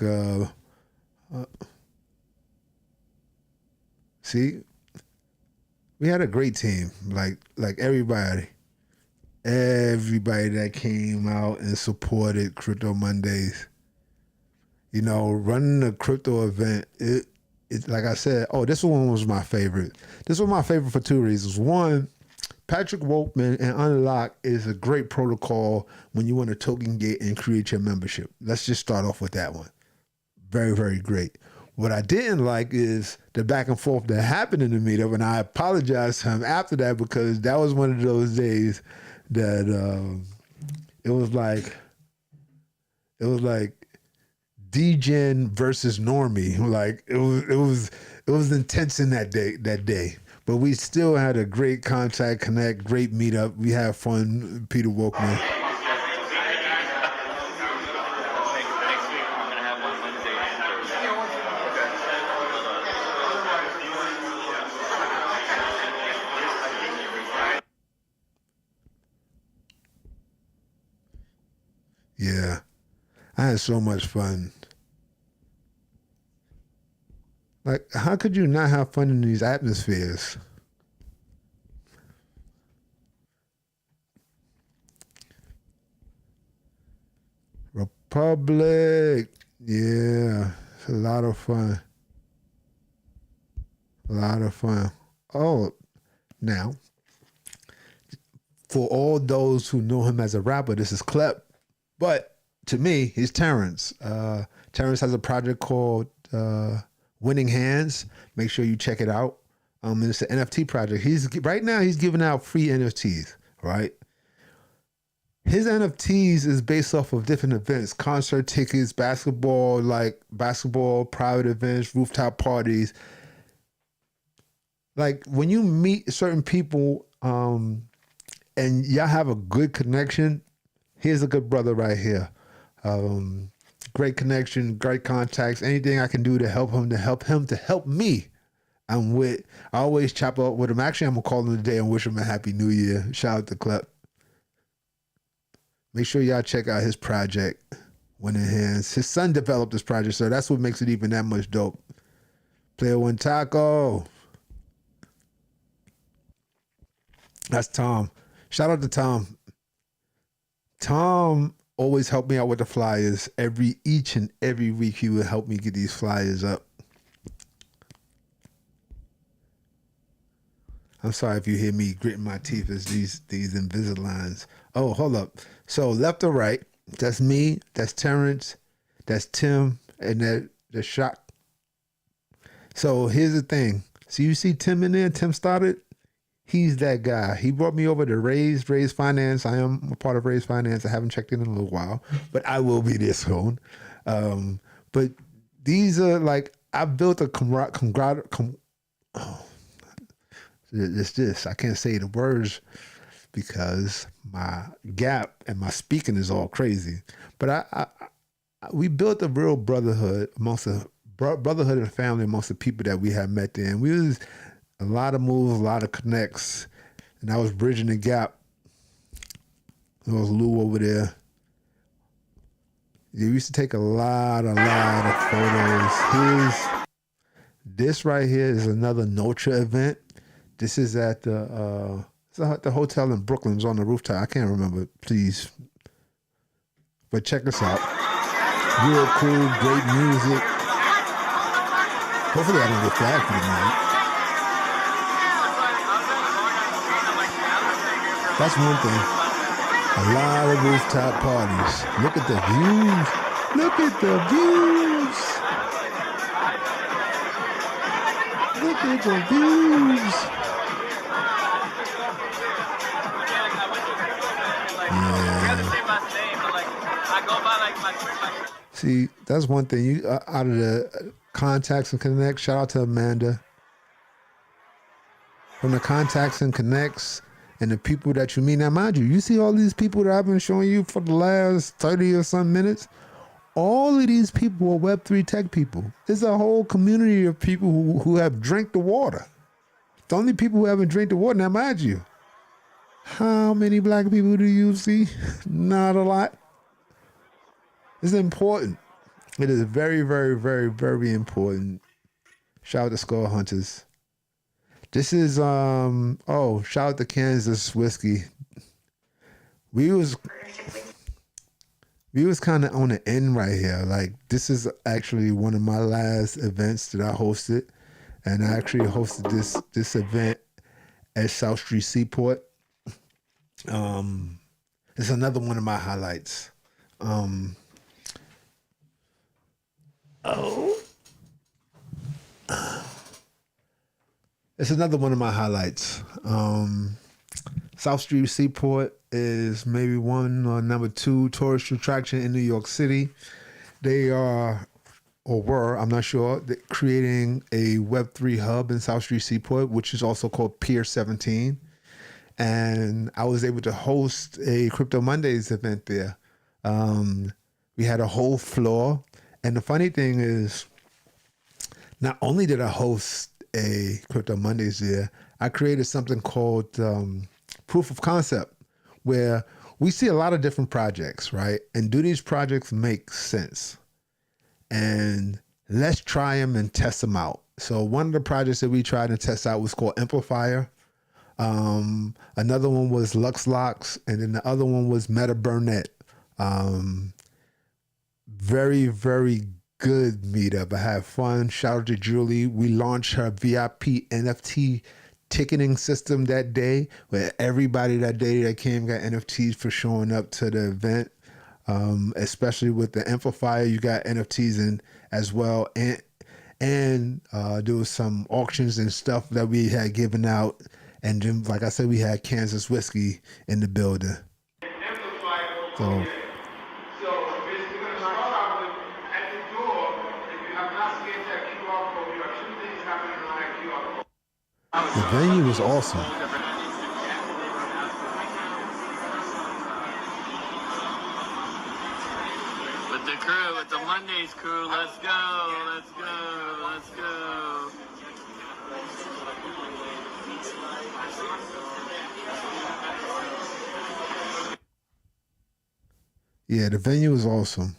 see, we had a great team. Like everybody that came out and supported Crypto Mondays. You know, running a crypto event, it like I said, this one was my favorite. This was my favorite for two reasons. One, Patrick Wolfman and Unlock is a great protocol when you want to token gate and create your membership. Let's just start off with that one. Very, very great. What I didn't like is the back and forth that happened in the meetup, and I apologized to him after that because that was one of those days that it was like D-Gen versus Normie. Like it was intense in that day. But we still had a great contact, connect, great meetup. We had fun. Peter woke me. Next week I'm gonna have one Wednesday and Thursday. Yeah, I had so much fun. Like, how could you not have fun in these atmospheres? Republic, yeah, it's a lot of fun. A lot of fun. Oh, now, for all those who know him as a rapper, this is Clep. But to me, he's Terrence. Terrence has a project called Winning Hands. Make sure you check it out. It's an NFT project. Right now he's giving out free NFTs, right? His NFTs is based off of different events, concert tickets, basketball private events, rooftop parties. Like when you meet certain people and y'all have a good connection, here's a good brother right here. Great connection, great contacts. Anything I can do to help him, to help me. I always chop up with him. Actually, I'm gonna call him today and wish him a happy new year. Shout out to Clep. Make sure y'all check out his project, Winning Hands. His son developed this project, so that's what makes it even that much dope. Player One Taco. That's Tom. Shout out to Tom. Tom always helped me out with the flyers. Each and every week he would help me get these flyers up. I'm sorry if you hear me gritting my teeth as these Invisaligns. Oh, hold up. So left or right, that's me, that's Terrence, that's Tim, and that's Shock. So here's the thing. So you see Tim in there? Tim started? He's that guy. He brought me over to Raise Finance. I am a part of Raise Finance. I haven't checked in a little while, but I will be this soon. But these are like, I built a I can't say the words because my gap and my speaking is all crazy. But we built a real brotherhood amongst brotherhood and family amongst the people that we had met there. And we was a lot of moves, a lot of connects, and I was bridging the gap. There was Lou over there. Yeah, we used to take a lot of photos. This right here is another Notra event. This is at the hotel in Brooklyn. It's on the rooftop. I can't remember, please. But check us out. Real cool, great music. Hopefully I don't get flagged for the night. That's one thing. A lot of rooftop parties. Look at the views. Look at the views. Look at the views. last name, but like I go by like my. See, that's one thing. You out of the contacts and connects. Shout out to Amanda. From the contacts and connects and the people that you meet. Now, mind you, you see all these people that I've been showing you for the last 30 or some minutes. All of these people are Web3 tech people. There's a whole community of people who have drank the water. The only people who haven't drank the water. Now, mind you, how many black people do you see? Not a lot. It's important. It is very, very, very, very important. Shout out to Skull Hunters. This is shout out to Kansas Whiskey. We was kind of on the end right here. Like, this is actually one of my last events that I hosted, and I actually hosted this event at South Street Seaport. It's another one of my highlights. It's another one of my highlights. South Street Seaport is maybe one or number 2 tourist attraction in New York City. They are, or were, I'm not sure, creating a Web3 hub in South Street Seaport, which is also called Pier 17. And I was able to host a Crypto Mondays event there. We had a whole floor. And the funny thing is, not only did I host a Crypto Mondays there, I created something called Proof of Concept, where we see a lot of different projects, right? And do these projects make sense? And let's try them and test them out. So one of the projects that we tried to test out was called Amplifier. Another one was Lux Locks, and then the other one was Meta Burnett. Very, very good meetup. I had fun. Shout out to Julie. We launched her VIP NFT ticketing system that day, where everybody that day that came got NFTs for showing up to the event. Especially with the Amplifier, you got NFTs in as well, and there was some auctions and stuff that we had given out. And then, like I said, we had Kansas Whiskey in the building. So. The venue was awesome. With the crew, with the Mondays crew, let's go, let's go, let's go. Yeah, the venue was awesome.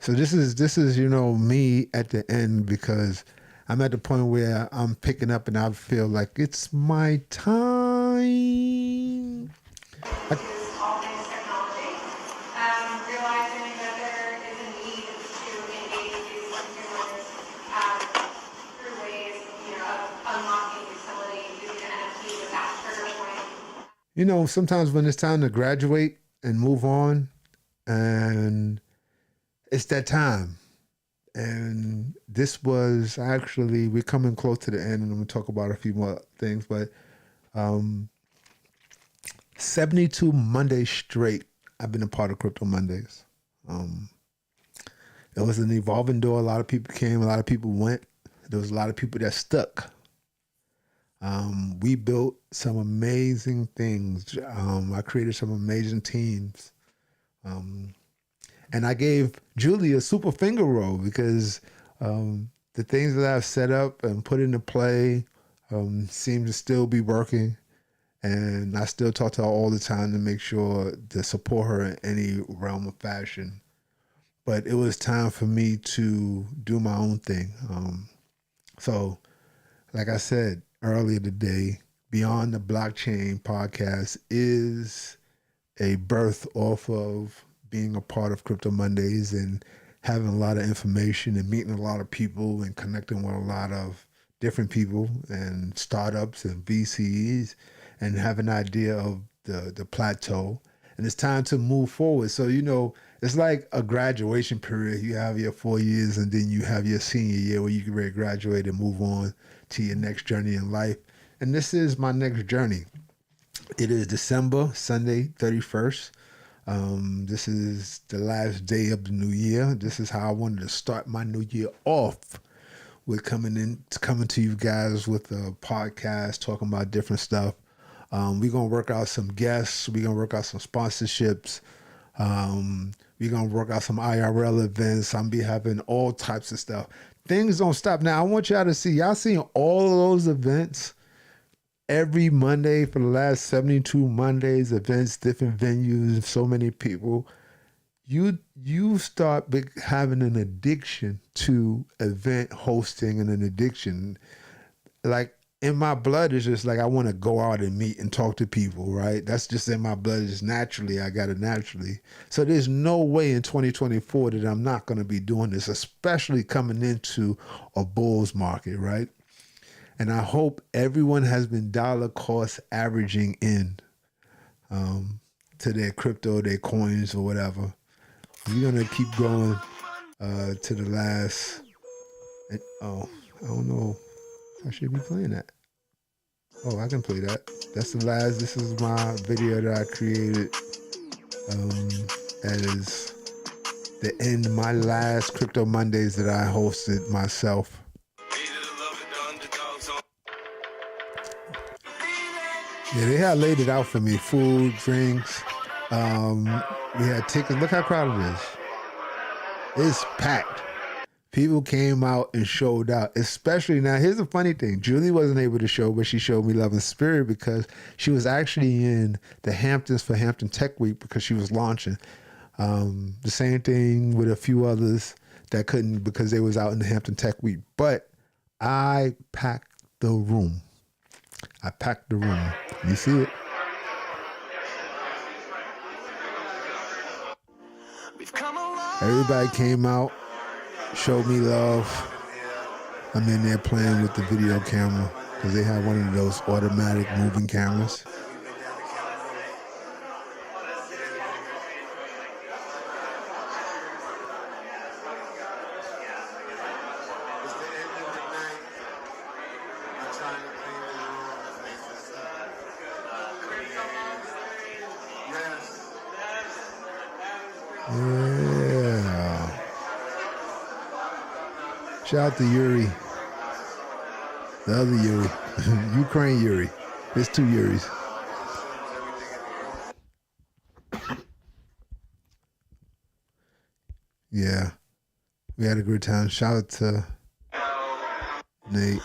So this is me at the end, because I'm at the point where I'm picking up and I feel like it's my time. All things technology, realizing that there is a need to engage these consumers through ways, of unlocking utility using NFTs as that trigger point. Sometimes when it's time to graduate and move on, and it's that time. And this was actually, we're coming close to the end, and I'm going to talk about a few more things, but 72 Mondays straight, I've been a part of Crypto Mondays. It was an evolving door. A lot of people came, a lot of people went. There was a lot of people that stuck. We built some amazing things. I created some amazing teams. And I gave Julie a super finger roll, because the things that I've set up and put into play seem to still be working. And I still talk to her all the time to make sure to support her in any realm of fashion. But it was time for me to do my own thing. So, like I said earlier today, Beyond the Blockchain podcast is a birth off of being a part of Crypto Mondays and having a lot of information and meeting a lot of people and connecting with a lot of different people and startups and VCs, and have an idea of the plateau. And it's time to move forward. So, it's like a graduation period. You have your 4 years, and then you have your senior year where you can really graduate and move on to your next journey in life. And this is my next journey. It is December, Sunday, 31st. This is the last day of the new year. This is how I wanted to start my new year off. We're coming to you guys with a podcast talking about different stuff. We're going to work out some guests. We're going to work out some sponsorships. We're going to work out some IRL events. I'm be having all types of stuff. Things don't stop. Now, I want y'all to see, y'all seen all of those events every Monday for the last 72 Mondays, events, different venues, so many people. You start having an addiction to event hosting and an addiction. Like in my blood is just like I want to go out and meet and talk to people, right? That's just in my blood. Just naturally, I got it naturally. So there's no way in 2024 that I'm not going to be doing this, especially coming into a bull's market, right? And I hope everyone has been dollar cost averaging in to their crypto, their coins or whatever. We're going to keep going to the last. I don't know if I should be playing that. Oh, I can play that. That's the last. This is my video that I created as the end of my last Crypto Mondays that I hosted myself. Yeah, they had laid it out for me. Food, drinks. We had tickets. Look how crowded it is. It's packed. People came out and showed out. Especially now, here's the funny thing. Julie wasn't able to show, but she showed me love and spirit because she was actually in the Hamptons for Hampton Tech Week because she was launching. The same thing with a few others that couldn't because they was out in the Hampton Tech Week. But I packed the room. You see it? Everybody came out, showed me love. I'm in there playing with the video camera because they had one of those automatic moving cameras. Yeah. Shout out to Yuri. The other Yuri. Ukraine Yuri. There's two Yuris. Yeah. We had a good time. Shout out to Nate.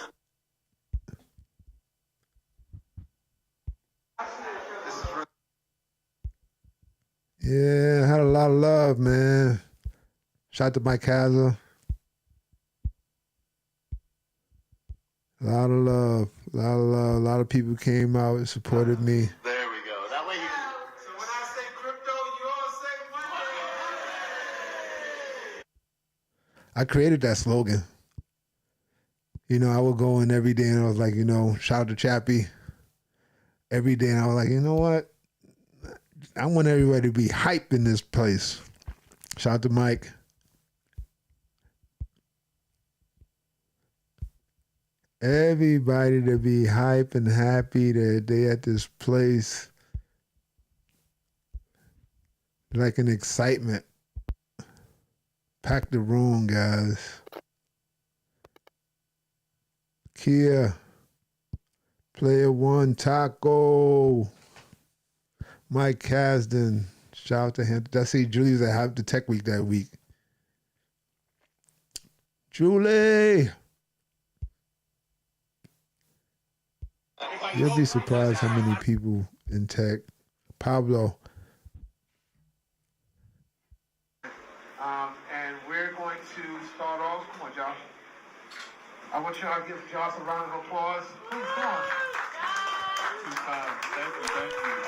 Yeah, I had a lot of love, man. Shout out to Mike Hazard. A lot of love. A lot of people came out and supported me. There we go. That way you can... So when I say crypto, you all say Monday. I created that slogan. You know, I would go in every day and I was like, shout out to Chappie. Every day and I was like, you know what? I want everybody to be hyped in this place. Shout out to Mike. Everybody to be hype and happy that they at this place. Like an excitement. Pack the room, guys. Kia. Player One Taco. Mike Kasdan. Shout out to him. I see Julie's at the Tech Week that week. Julie. You'll be surprised how many people in tech. Pablo. And we're going to start off. Come on, Josh. I want y'all to give Josh a round of applause. Please come on. Thank you.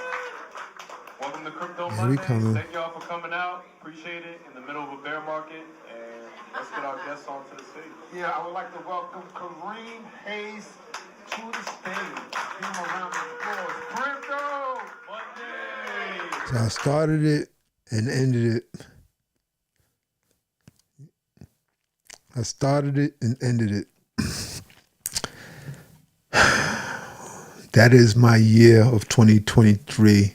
Welcome to Crypto Yeah, we Mondays. coming. Thank y'all for coming out. Appreciate it in the middle of a bear market. And let's get our guests onto the stage. Yeah, I would like to welcome Kareem Hayes to the stage. Give him a round of applause. Crypto Monday! So I started it and ended it. I started it and ended it. that is my year of 2023.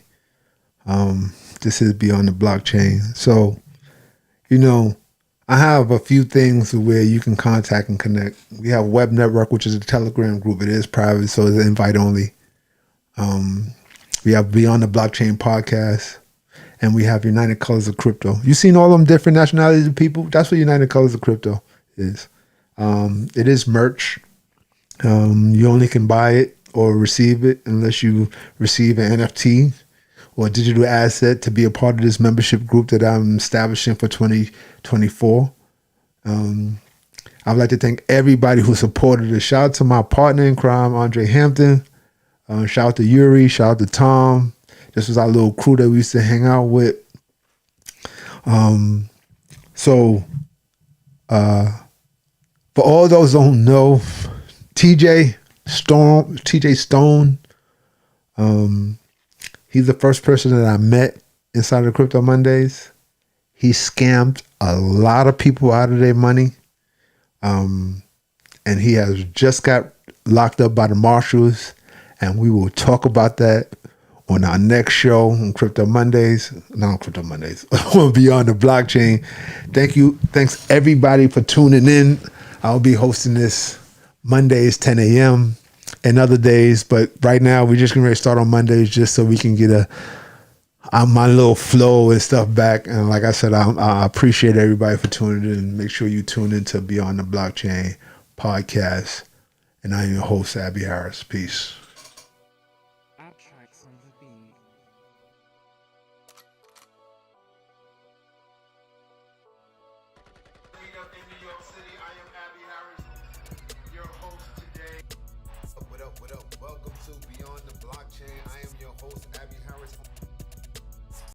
This is Beyond the Blockchain. So, you know, I have a few things where you can contact and connect. We have Web Network, which is a Telegram group. It is private, so it's invite only. We have Beyond the Blockchain podcast, and we have United Colors of Crypto. You seen all them different nationalities of people? That's what United Colors of Crypto is. It is merch. You only can buy it or receive it unless you receive an NFT or a digital asset to be a part of this membership group that I'm establishing for 2024. I'd like to thank everybody who supported it. Shout out to my partner in crime, Andre Hampton. Shout out to Yuri. Shout out to Tom. This was our little crew that we used to hang out with. For all those who don't know, TJ Stone, he's the first person that I met inside of Crypto Mondays. He scammed a lot of people out of their money. And he has just got locked up by the marshals. And we will talk about that on our next show on Crypto Mondays. Not on Crypto Mondays, on Beyond the Blockchain. Thanks everybody for tuning in. I'll be hosting this Mondays, 10 a.m. and other days. But right now, we're just going to start on Mondays just so we can get my little flow and stuff back. And like I said, I appreciate everybody for tuning in. Make sure you tune into Beyond the Blockchain podcast. And I am your host, Abby Harris. Peace. ABTRAXX on the beat. Meetup in New York City. I am Abby Harris, your host today. What up? Welcome to Beyond the Blockchain. I am your host, Abby Harris.